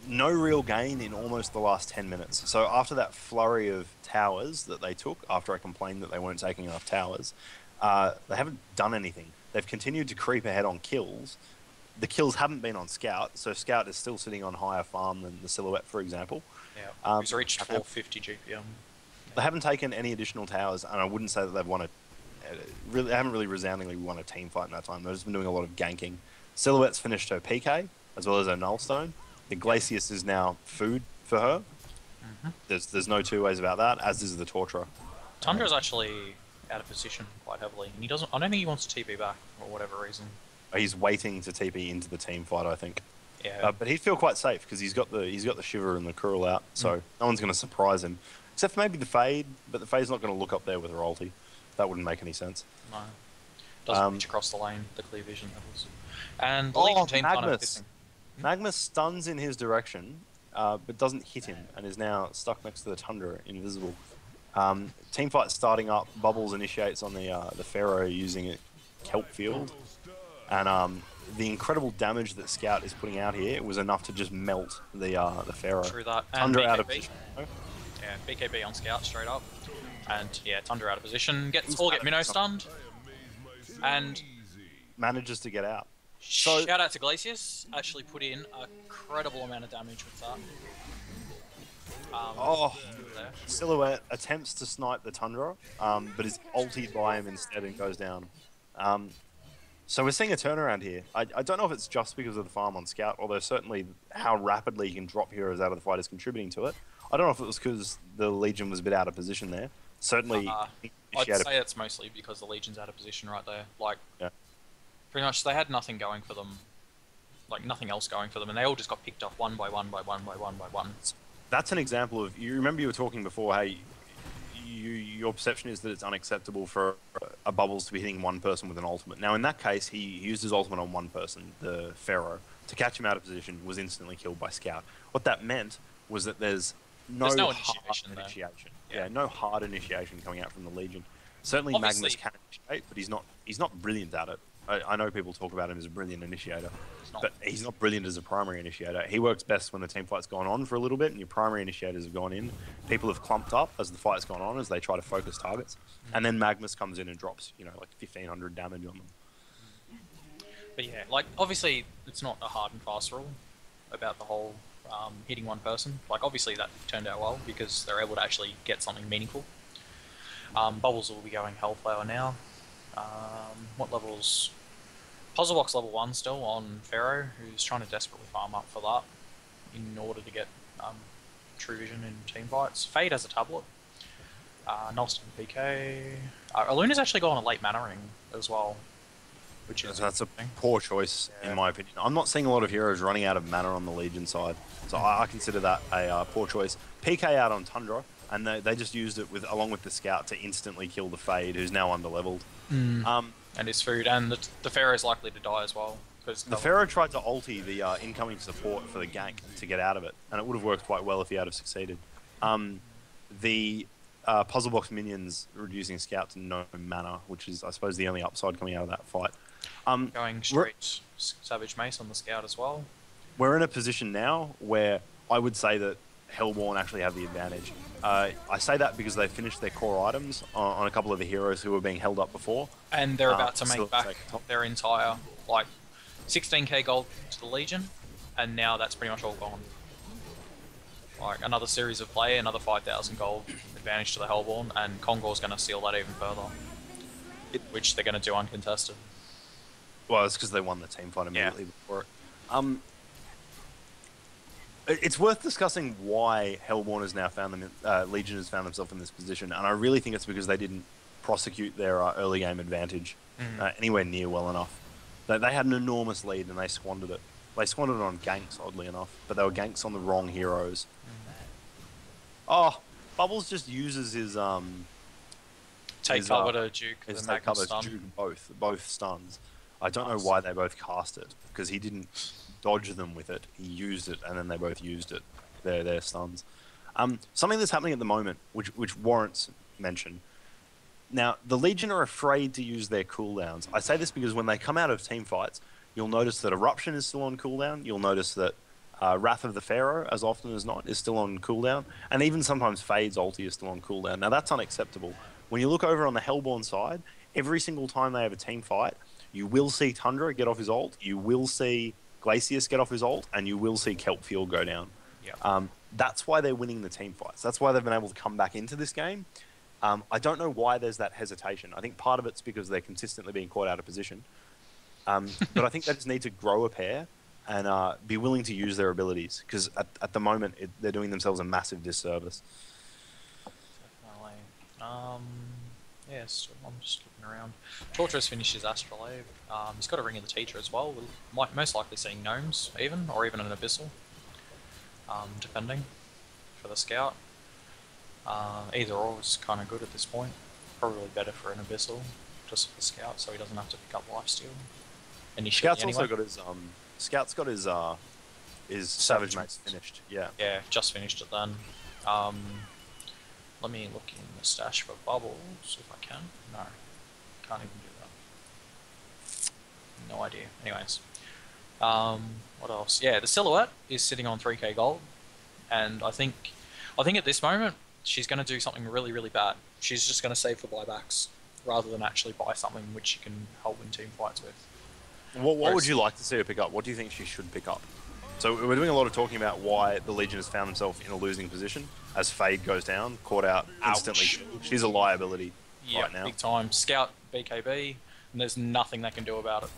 No real gain in almost the last 10 minutes. So after that flurry of towers that they took, after I complained that they weren't taking enough towers, they haven't done anything. They've continued to creep ahead on kills. The kills haven't been on Scout, so Scout is still sitting on higher farm than the Silhouette, for example. Yeah, he's reached 450 GPM. They haven't taken any additional towers, and I wouldn't say that they've won they haven't really resoundingly won a team fight in that time. They've just been doing a lot of ganking. Silhouette's finished her PK, as well as her Nullstone. The Glacius is now food for her. There's no two ways about that, as is the Torturer. Tundra's actually out of position quite heavily, and he doesn't. I don't think he wants to TP back for whatever reason. He's waiting to TP into the team fight, I think. Yeah. But he'd feel quite safe because he's got the Shiver and the Cruel out, so no one's going to surprise him, except for maybe the Fade. But the Fade's not going to look up there with her ulti. That wouldn't make any sense. No. Doesn't reach across the lane, the clear vision levels. And the Legion team kind of pissing. Magnus stuns in his direction, but doesn't hit him, and is now stuck next to the Tundra, invisible. Teamfight starting up. Bubbles initiates on the Pharaoh using a Kelp Field, and the incredible damage that Scout is putting out here was enough to just melt the Pharaoh. True that. And Tundra BKB. out of position. Yeah, BKB on Scout straight up. And yeah, Tundra out of position. Gets get Minnow stunned. And manages to get out. So, shout out to Glacius. Actually put in a credible amount of damage with that. Silhouette attempts to snipe the Tundra, but is ultied by him instead and goes down. So we're seeing a turnaround here. I don't know if it's just because of the farm on Scout, although certainly how rapidly you can drop heroes out of the fight is contributing to it. I don't know if it was because the Legion was a bit out of position there. Certainly, I'd say it's mostly because the Legion's out of position right there. Like, pretty much they had nothing going for them. Like, nothing else going for them, and they all just got picked off one by one by one by one by one. That's an example of... You remember you were talking before how your perception is that it's unacceptable for a Bubbles to be hitting one person with an ultimate. Now, in that case, he used his ultimate on one person, the Pharaoh, to catch him out of position, was instantly killed by Scout. What that meant was that there's no hard initiation. Yeah, no hard initiation coming out from the Legion. Certainly Obviously, Magnus can initiate, but he's not brilliant at it. I know people talk about him as a brilliant initiator, but he's not brilliant as a primary initiator. He works best when the team fight's gone on for a little bit and your primary initiators have gone in. People have clumped up as the fight's gone on as they try to focus targets. And then Magnus comes in and drops, like 1,500 damage on them. But yeah, like, obviously, it's not a hard and fast rule about the whole hitting one person. Like, obviously that turned out well because they're able to actually get something meaningful. Bubbles will be going Hellflower now. What levels? Puzzle Box level 1 still on Pharaoh, who's trying to desperately farm up for that in order to get True Vision in team fights. Fade has a tablet. Nullstone PK. Aluna's actually got on a late mana ring as well, which is that's a poor choice in my opinion. I'm not seeing a lot of heroes running out of mana on the Legion side, so I consider that a poor choice. PK out on Tundra, and they just used it along with the Scout to instantly kill the Fade, who's now underleveled. And his food, and the Pharaoh's likely to die as well. The Pharaoh tried to ulti the incoming support for the gank to get out of it, and it would have worked quite well if he had have succeeded. The Puzzle Box minions reducing Scout to no mana, which is, I suppose, the only upside coming out of that fight. Going straight Savage Mace on the Scout as well. We're in a position now where I would say that Hellborn actually have the advantage. I say that because they finished their core items on a couple of the heroes who were being held up before. And they're about to make back their entire, 16k gold to the Legion, and now that's pretty much all gone. Like, another series of play, another 5,000 gold advantage to the Hellborn, and Kongor's going to seal that even further. Which they're going to do uncontested. Well, it's because they won the team fight immediately before it. It's worth discussing why Hellborn has now found Legion has found themselves in this position, and I really think it's because they didn't prosecute their early game advantage anywhere near well enough. They had an enormous lead and they squandered it. They squandered it on ganks, oddly enough, but they were ganks on the wrong heroes. Bubbles just uses his take cover to Duke. His take cover to Duke both stuns. I don't know why they both cast it, because he didn't dodge them with it. He used it, and then they both used it. Their stuns. Something that's happening at the moment, which warrants mention. Now, the Legion are afraid to use their cooldowns. I say this because when they come out of team fights, you'll notice that Eruption is still on cooldown. You'll notice that Wrath of the Pharaoh, as often as not, is still on cooldown. And even sometimes Fade's ulti is still on cooldown. Now, that's unacceptable. When you look over on the Hellborn side, every single time they have a team fight, you will see Tundra get off his ult, you will see Glacius get off his ult, and you will see Kelpfield go down. Yeah. That's why they're winning the team fights. That's why they've been able to come back into this game. I don't know why there's that hesitation. I think part of it's because they're consistently being caught out of position. But I think they just need to grow a pair and be willing to use their abilities, because at the moment they're doing themselves a massive disservice. Definitely. Yes, I'm just looking around. Torturous finished his Astrolabe. He's got a Ring of the Teacher as well. We'll most likely seeing Gnomes, or even an Abyssal, depending, for the Scout. Either or is kind of good at this point. Probably better for an Abyssal, just for the Scout, so he doesn't have to pick up Lifesteal. Scout's also got his Scout's got his Savage Mace finished. Yeah. Yeah, just finished it then. Let me look in the stash for bubbles if I can. No, can't even do that. No idea. Anyways, what else? Yeah, the Silhouette is sitting on 3k gold, and I think at this moment she's going to do something really, really bad. She's just going to save for buybacks rather than actually buy something which she can help win team fights with. What would you like to see her pick up? What do you think she should pick up? So we're doing a lot of talking about why the Legion has found himself in a losing position as Fade goes down, caught out instantly. Ouch. She's a liability right now. Big time. Scout BKB, and there's nothing they can do about it.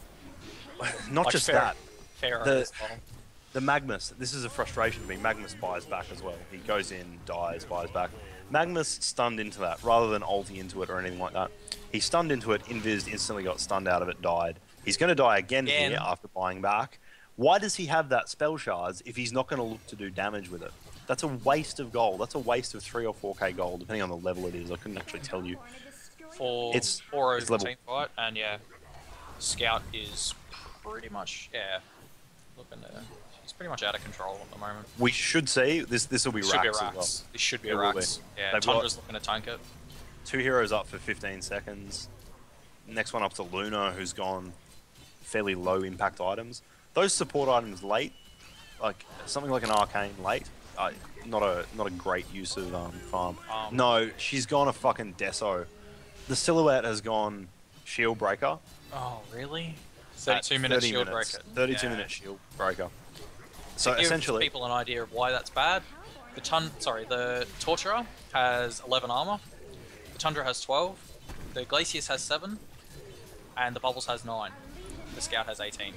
Not just that. The Magmus, this is a frustration for me. Magmus buys back as well. He goes in, dies, buys back. Magmus stunned into that rather than ulti into it or anything like that. He stunned into it, invised, instantly got stunned out of it, died. He's going to die again here after buying back. Why does he have that spell shards if he's not going to look to do damage with it? That's a waste of gold. That's a waste of 3 or 4k gold, depending on the level it is. I couldn't actually tell you. It's 4 team fight, and yeah, Scout is pretty much, looking there. He's pretty much out of control at the moment. We should see, this will be Rax as well. This should be Rax. Yeah, Tundra's looking to tank it. 2 heroes up for 15 seconds. Next one up to Luna, who's gone fairly low impact items. Those support items late, like something like an Arcane late, not a great use of farm. No, she's gone a fucking Deso. The Silhouette has gone Shield Breaker. Oh, really? 32 minute Shield Breaker. 32 minute Shield Breaker. So to give essentially, people an idea of why that's bad, the Torturer has 11 armor, the Tundra has 12, the Glacius has 7, and the Bubbles has 9. The Scout has 18.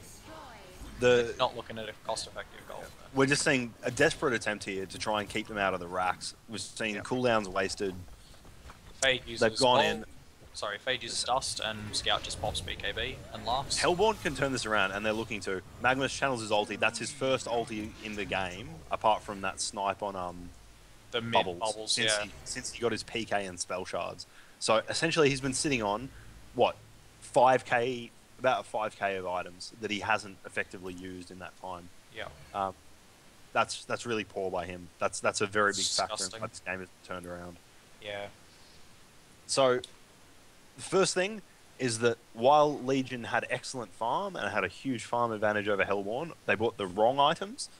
Not looking at a cost-effective goal. We're just seeing a desperate attempt here to try and keep them out of the racks. We're seeing cooldowns wasted. Fade uses They've gone in. Sorry, Fade uses Dust, and Scout just pops BKB and laughs. Hellborn can turn this around, and they're looking to. Magmus channels his ulti. That's his first ulti in the game, apart from that snipe on the mid bubbles since he got his PK and spell shards. So essentially, he's been sitting on what 5k. About 5k of items that he hasn't effectively used in that time. Yeah. That's really poor by him. That's a very big factor in how this game has turned around. Yeah. So, the first thing is that while Legion had excellent farm and had a huge farm advantage over Hellborn, they bought the wrong items.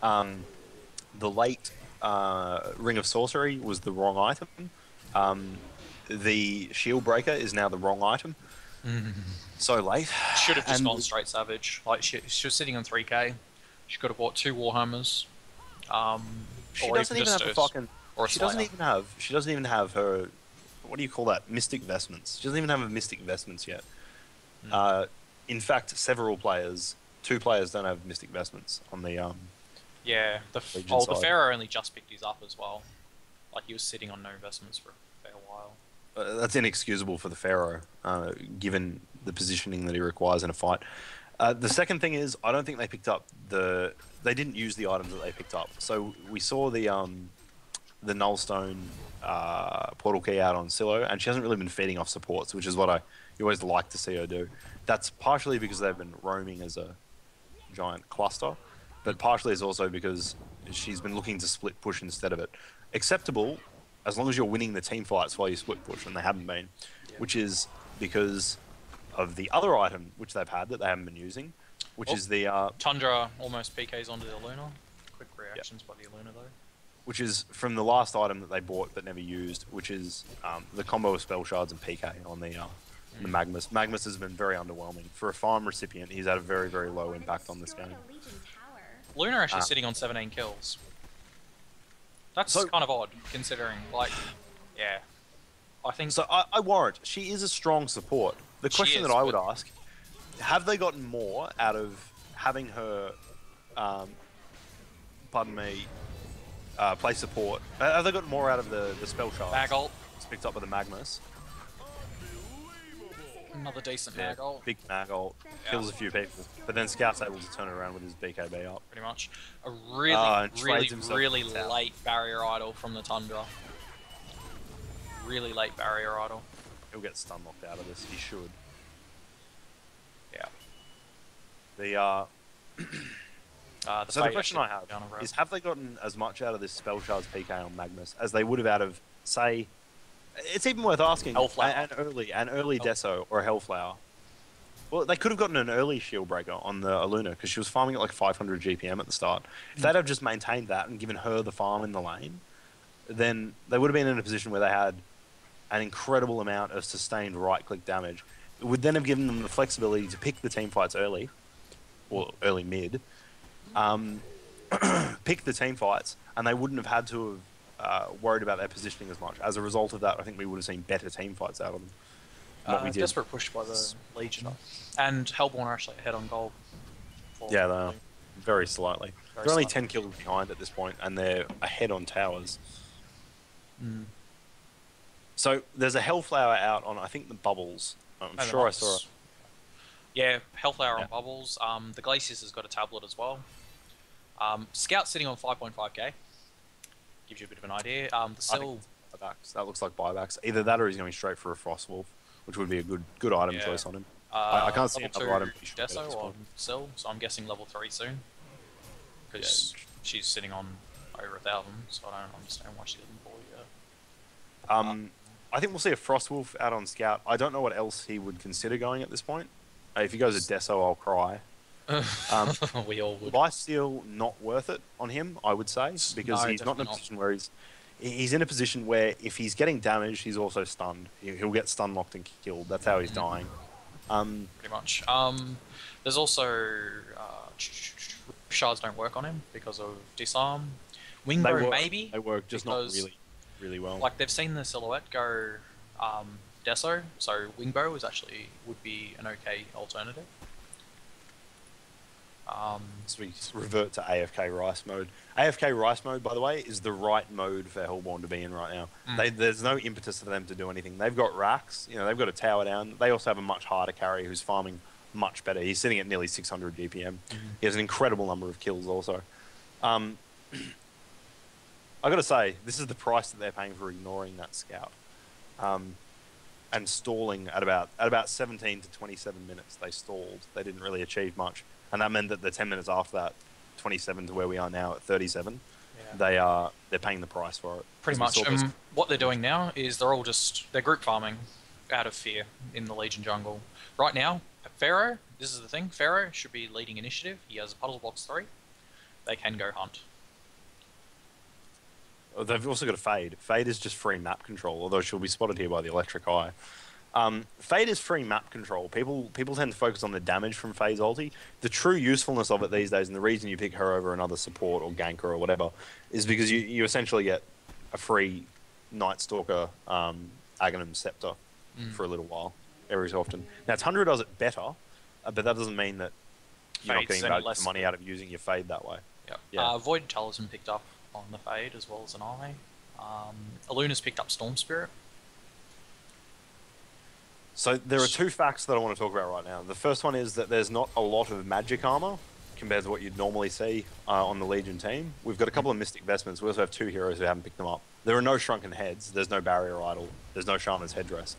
The late Ring of Sorcery was the wrong item. The Shield Breaker is now the wrong item. So late. Should have just gone straight Savage. Like she was sitting on 3k. She could have bought 2 Warhammers. She doesn't even have a fucking. She doesn't even have her. What do you call that? Mystic Vestments. She doesn't even have her Mystic Vestments yet. In fact, several players, 2 players, don't have Mystic Vestments on the Yeah, the Pharaoh only just picked his up as well. Like he was sitting on no investments for a fair while. That's inexcusable for the Pharaoh, given the positioning that he requires in a fight. The second thing is, I don't think they picked up they didn't use the items that they picked up. So we saw the Nullstone portal key out on Silo, and she hasn't really been feeding off supports, which is what you always like to see her do. That's partially because they've been roaming as a giant cluster, but partially is also because she's been looking to split push instead of it. Acceptable as long as you're winning the team fights while you split push, and they haven't been, which is because of the other item which they've had that they haven't been using, which is the Tundra almost PKs onto the Luna. Quick reactions by the Luna though. which is from the last item that they bought but never used, which is the combo of spell shards and PK on the Magnus. Magnus has been very underwhelming for a farm recipient. He's had a very, very low impact on this game. Luna actually sitting on 17 kills. That's kind of odd, considering, like, yeah. I think... So I warrant, she is a strong support. The question that I would ask, have they gotten more out of having her, pardon me, play support? Have they gotten more out of the spell shards? Mag ult. It's picked up by the Magnus. Another decent mag ult. Big mag ult. Kills a few people. But then Scout's able to turn it around with his BKB up. Pretty much. A really late barrier idol from the Tundra. Really late barrier idol. He'll get stun locked out of this. He should. Yeah. So the question I have is, have they gotten as much out of this spell shards PK on Magnus as they would have out of, say, it's even worth asking, an early Deso or a Hellflower. Well, they could have gotten an early Shield Breaker on the Aluna because she was farming at like 500 GPM at the start. If they'd have just maintained that and given her the farm in the lane, then they would have been in a position where they had an incredible amount of sustained right-click damage. It would then have given them the flexibility to pick the team fights early, or early mid, pick the team fights, and they wouldn't have had to have worried about their positioning as much. As a result of that, I think we would have seen better team fights out of them. What we did. Desperate push by the Legion. And Hellborn are actually ahead on gold. Yeah, they are. Very slightly. They're only 10 kills behind at this point, and they're ahead on towers. Mm. So there's a Hellflower out on, I think, the Bubbles. I'm sure I saw it. Yeah, Hellflower on Bubbles. The Glacius has got a tablet as well. Scout sitting on 5.5k. Gives you a bit of an idea. The Sill... Buybacks. That looks like buybacks. Either that or he's going straight for a Frostwolf, which would be a good item choice on him. I can't see another item. Deso on Sill, so I'm guessing level 3 soon. Because she's sitting on over 1,000, so I don't understand why she didn't pull yet. I think we'll see a Frostwolf out on Scout. I don't know what else he would consider going at this point. If he goes a Deso, I'll cry. We all would. Lifesteal, not worth it on him, I would say, because he's not in a position where he's in a position where if he's getting damaged, he's also stunned. He'll get stun locked and killed. That's how he's dying. Pretty much. There's also shards don't work on him because of disarm. Wingbow maybe. They work, just not really well. Like they've seen the silhouette go Deso, so Wingbow would be an okay alternative. So we revert to AFK Rice mode. AFK Rice mode, by the way, is the right mode for Hellborn to be in right now. There's no impetus for them to do anything. They've got racks, they've got a tower down. They also have a much harder carry who's farming much better. He's sitting at nearly 600 GPM. He has an incredible number of kills also. I got to say, this is the price that they're paying for ignoring that scout. And stalling at about 17 to 27 minutes. They stalled. They didn't really achieve much. And that meant that the 10 minutes after that, 27 to where we are now at 37, they're paying the price for it. Pretty much. What they're doing now is they're group farming out of fear in the Legion jungle. Right now, Pharaoh, this is the thing, Pharaoh should be leading initiative. He has Puddle Box 3. They can go hunt. They've also got a Fade. Fade is just free map control, although she'll be spotted here by the Electric Eye. Fade is free map control. People tend to focus on the damage from Fade's ulti. The true usefulness of it these days, and the reason you pick her over another support or ganker or whatever, is because you essentially get a free Night Stalker Aghanim Scepter for a little while, every so often. Now, Tundra does it better, but that doesn't mean that you're not getting value for money out of using your Fade that way. Yep. Yeah. Void Talisman picked up on the Fade as well as an Eye. Aluna's picked up Storm Spirit. So there are two facts that I want to talk about right now. The first one is that there's not a lot of magic armor compared to what you'd normally see on the Legion team. We've got a couple of Mystic Vestments. We also have two heroes who haven't picked them up. There are no Shrunken Heads. There's no Barrier Idol. There's no Shaman's Headdress.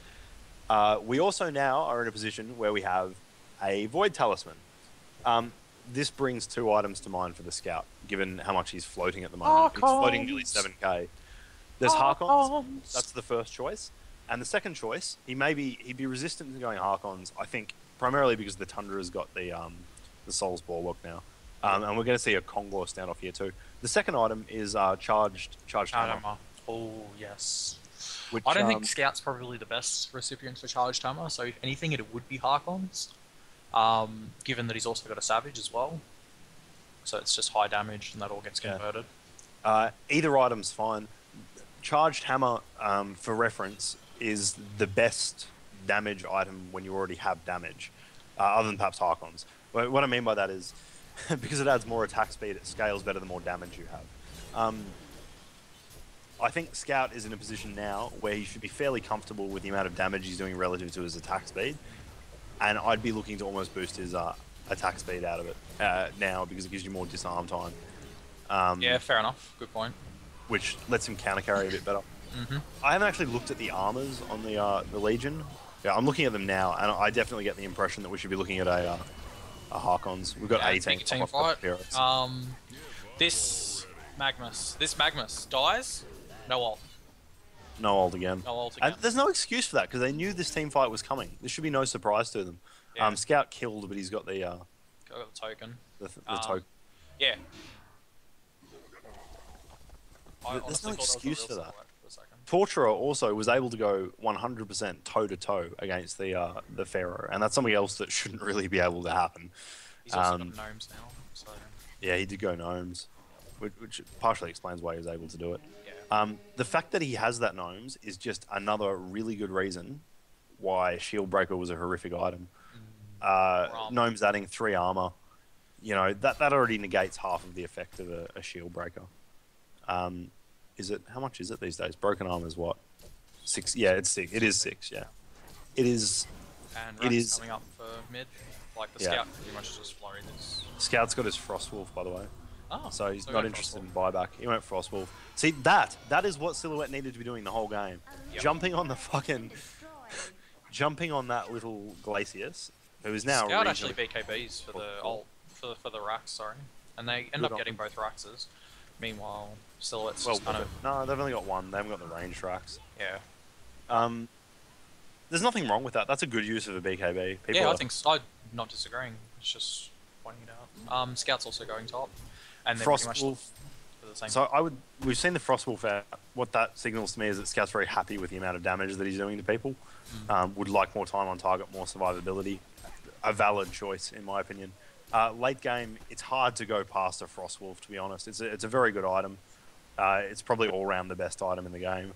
We also now are in a position where we have a Void Talisman. This brings two items to mind for the Scout, given how much he's floating at the moment. He's floating nearly 7k. There's Harkons. That's the first choice. And the second choice, he'd be resistant to going Harkons, I think, primarily because the Tundra's got the Soul's Bulwark now. And we're going to see a Kongor standoff here too. The second item is charged hammer. Oh, yes. Which, I don't think Scout's probably the best recipient for charged hammer, so if anything, it would be Harkons. Given that he's also got a Savage as well. So it's just high damage and that all gets converted. Either item's fine. Charged hammer, for reference, is the best damage item when you already have damage, other than perhaps Harkons. What I mean by that is, because it adds more attack speed, it scales better the more damage you have. I think Scout is in a position now where he should be fairly comfortable with the amount of damage he's doing relative to his attack speed, and I'd be looking to almost boost his attack speed out of it now, because it gives you more disarm time. Yeah, fair enough. Good point. Which lets him counter carry a bit better. I haven't actually looked at the armors on the Legion. Yeah, I'm looking at them now, and I definitely get the impression that we should be looking at a Harkons. We've got 18 team fight. This Magnus dies. No ult. No ult again. No ult again. And there's no excuse for that, because they knew this team fight was coming. This should be no surprise to them. Yeah. Scout killed, but he's got the Got the token. the token. Yeah. There's no excuse for that. Torturer also was able to go 100% toe-to-toe against the Pharaoh, and that's something else that shouldn't really be able to happen. He's also got gnomes now, so... Yeah, he did go gnomes, which partially explains why he was able to do it. Yeah. The fact that he has that gnomes is just another really good reason why Shield Breaker was a horrific item. Gnomes adding 3 armor, you know, that already negates half of the effect of a Shield Breaker. How much is it these days? Broken armor is what? 6? Yeah, it's 6. It is 6, yeah. It is... And Rax coming up for mid. Like, the Scout pretty much just flurried this. Scout's got his Frostwolf, by the way. Oh, so he's not interested in buyback. He went Frostwolf. See, that is what Silhouette needed to be doing the whole game. Yep. Jumping on the fucking... jumping on that little Glacius, who is now... Scout actually BKBs for the ult, for the Rax, sorry. And they end up getting both Raxes. Meanwhile, Silhouette's just kind of... No, they've only got one. They haven't got the range Rax. Yeah. There's nothing wrong with that. That's a good use of a BKB. I think so. I'm not disagreeing. It's just pointing it out. Scout's also going top. And Frostwolf. So we've seen the Frostwolf out. What that signals to me is that Scout's very happy with the amount of damage that he's doing to people. Would like more time on target, more survivability. A valid choice, in my opinion. Late game, it's hard to go past a Frostwolf, to be honest. It's a very good item. It's probably all round the best item in the game,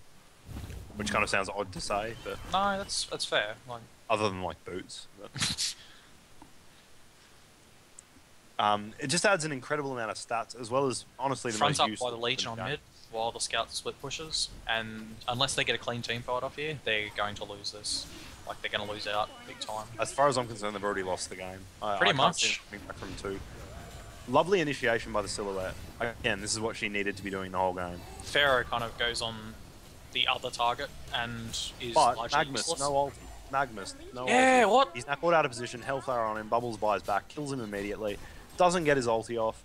which kind of sounds odd to say, but no, that's fair. Like, other than like boots, but... it just adds an incredible amount of stats, as well as honestly the most useful. Front up by the Legion on mid, while the Scout split pushes, and unless they get a clean team fight off here, they're going to lose this. Like, they're going to lose out big time. As far as I'm concerned, they've already lost the game. Pretty much. Back from 2. Lovely initiation by the Silhouette. Again, this is what she needed to be doing the whole game. Pharaoh kind of goes on the other target and is largely Magnus, useless. no ulti. Magnus, no ulti. Yeah, what? He's now caught out of position, Hellfire on him, Bubbles buys back, kills him immediately. Doesn't get his ulti off.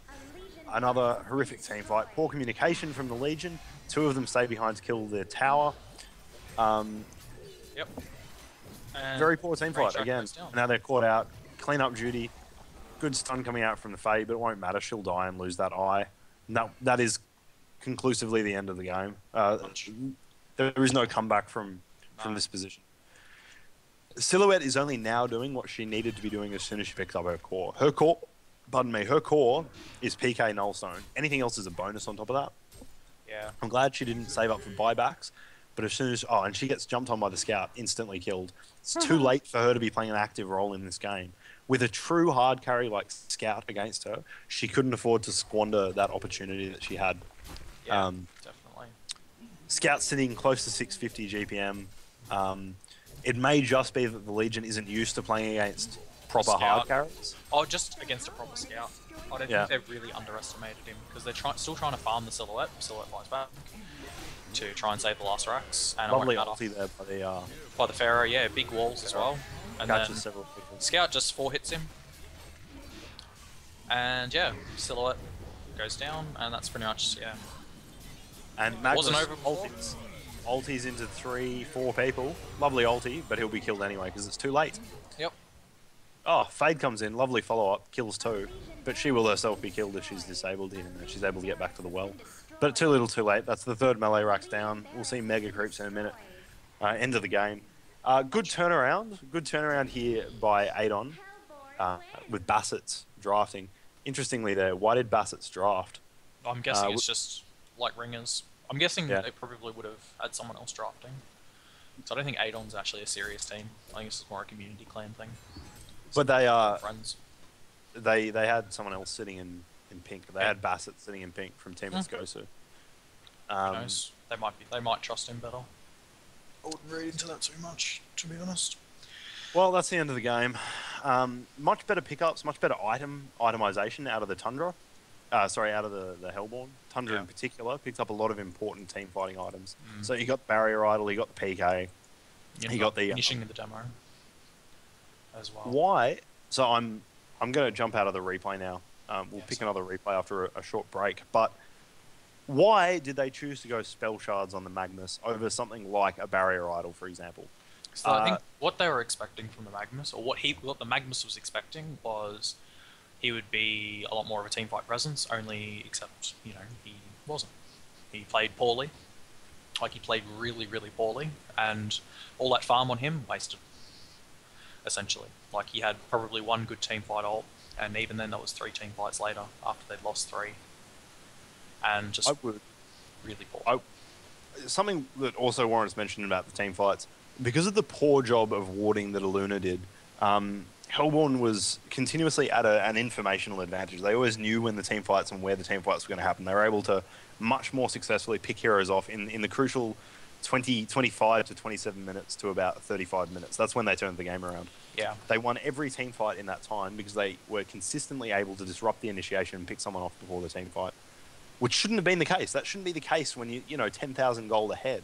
Another horrific team fight. Poor communication from the Legion. 2 of them stay behind to kill their tower. Yep. And very poor team fight again. Now they're caught out. Clean up duty. Good stun coming out from the Fae, but it won't matter. She'll die and lose that eye. No, that is conclusively the end of the game. There is no comeback from this position. Silhouette is only now doing what she needed to be doing as soon as she picks up her core. Her core is PK Nullstone. Anything else is a bonus on top of that. Yeah. I'm glad she didn't save up for buybacks, but as soon as... Oh, and she gets jumped on by the Scout, instantly killed. It's too late for her to be playing an active role in this game. With a true hard carry like Scout against her, she couldn't afford to squander that opportunity that she had. Yeah, definitely. Scout sitting close to 650 GPM. It may just be that the Legion isn't used to playing against proper hard carries. Oh, just against a proper Scout. I don't think they've really underestimated him, because they're still trying to farm the Silhouette. Silhouette fights back to try and save the last Rax. And lovely ulti there by the Pharaoh, yeah, big walls as well. And catches then several people. Scout just 4 hits him. And yeah, Silhouette goes down, and that's pretty much, yeah. And Magnus Wasn't over before. ulties into 3-4 people. Lovely ulti, but he'll be killed anyway because it's too late. Yep. Oh, Fade comes in, lovely follow-up, kills 2. But she will herself be killed if she's disabled here and she's able to get back to the well. But too little too late. That's the 3rd melee racks down. We'll see Mega Creeps in a minute. End of the game. Good turnaround here by ADON with Bassett's drafting. Interestingly there, why did Bassett's draft? I'm guessing it's just like ringers. I'm guessing Yeah. they probably would have had someone else drafting. So I don't think ADON's actually a serious team. I think it's more a community clan thing. But they Friends. they had someone else sitting in pink. They had Bassett sitting in pink from Team PzKw. Who knows? They might trust him better. I wouldn't read into that too much, to be honest. Well, that's the end of the game. Much better pickups, much better itemization out of the Tundra. Out of the Hellborn. Tundra in particular picked up a lot of important team fighting items. So you got Barrier Idol, you got the PK, you got the finishing in the demo as well. Why? So I'm going to jump out of the replay now. We'll pick another replay after a short break. But why did they choose to go spell shards on the Magnus over something like a Barrier Idol, for example? So I think what they were expecting from the Magnus, or what the Magnus was expecting, was he would be a lot more of a teamfight presence. Only except he wasn't. He played poorly. Like he played really, really poorly, and all that farm on him wasted. Essentially, like he had probably one good teamfight ult, and even then that was 3 teamfights later after they'd lost 3. And just really poor. Something that also warrants mention about the team fights, because of the poor job of warding that Aluna did, Hellborn was continuously at an informational advantage. They always knew when the team fights and where the team fights were going to happen. They were able to much more successfully pick heroes off in the crucial 25 to 27 minutes to about 35 minutes. That's when they turned the game around. Yeah. They won every team fight in that time because they were consistently able to disrupt the initiation and pick someone off before the team fight. Which shouldn't have been the case. That shouldn't be the case when you 10,000 gold ahead.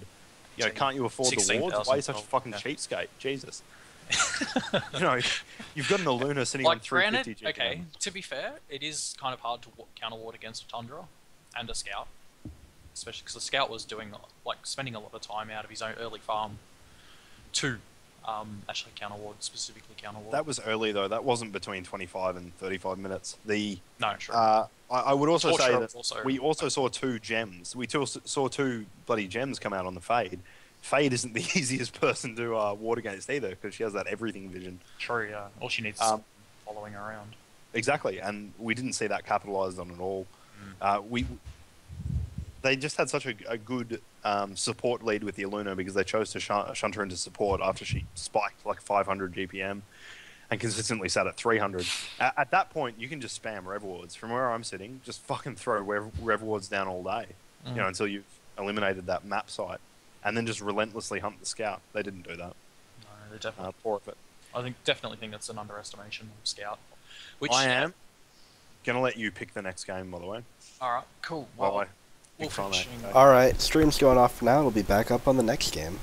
Can't you afford the wards? Why are you such a fucking cheapskate? Jesus. You've got an Aluna sitting on 350 GPM. Okay, to be fair, it is kind of hard to counter ward against a Tundra and a Scout. Especially because the Scout was spending a lot of time out of his own early farm to actually counter ward, specifically counter ward. That was early though. That wasn't between 25 and 35 minutes. No, sure. I would also say that we also saw 2 gems. We saw 2 bloody gems come out on the Fade. Fade isn't the easiest person to ward against either because she has that everything vision. True, yeah. All she needs is following around. Exactly, and we didn't see that capitalized on at all. They just had such a good support lead with the Aluna because they chose to shunt her into support after she spiked like 500 GPM and consistently sat at 300. At that point, you can just spam Rev Wards. From where I'm sitting, just fucking throw Rev Wards down all day, until you've eliminated that map site, and then just relentlessly hunt the Scout. They didn't do that. No, they definitely. Poor effort. I definitely think that's an underestimation of Scout. Which I am gonna let you pick the next game, by the way. All right, cool. Well, We'll finish. Alright, stream's going off for now. We'll be back up on the next game.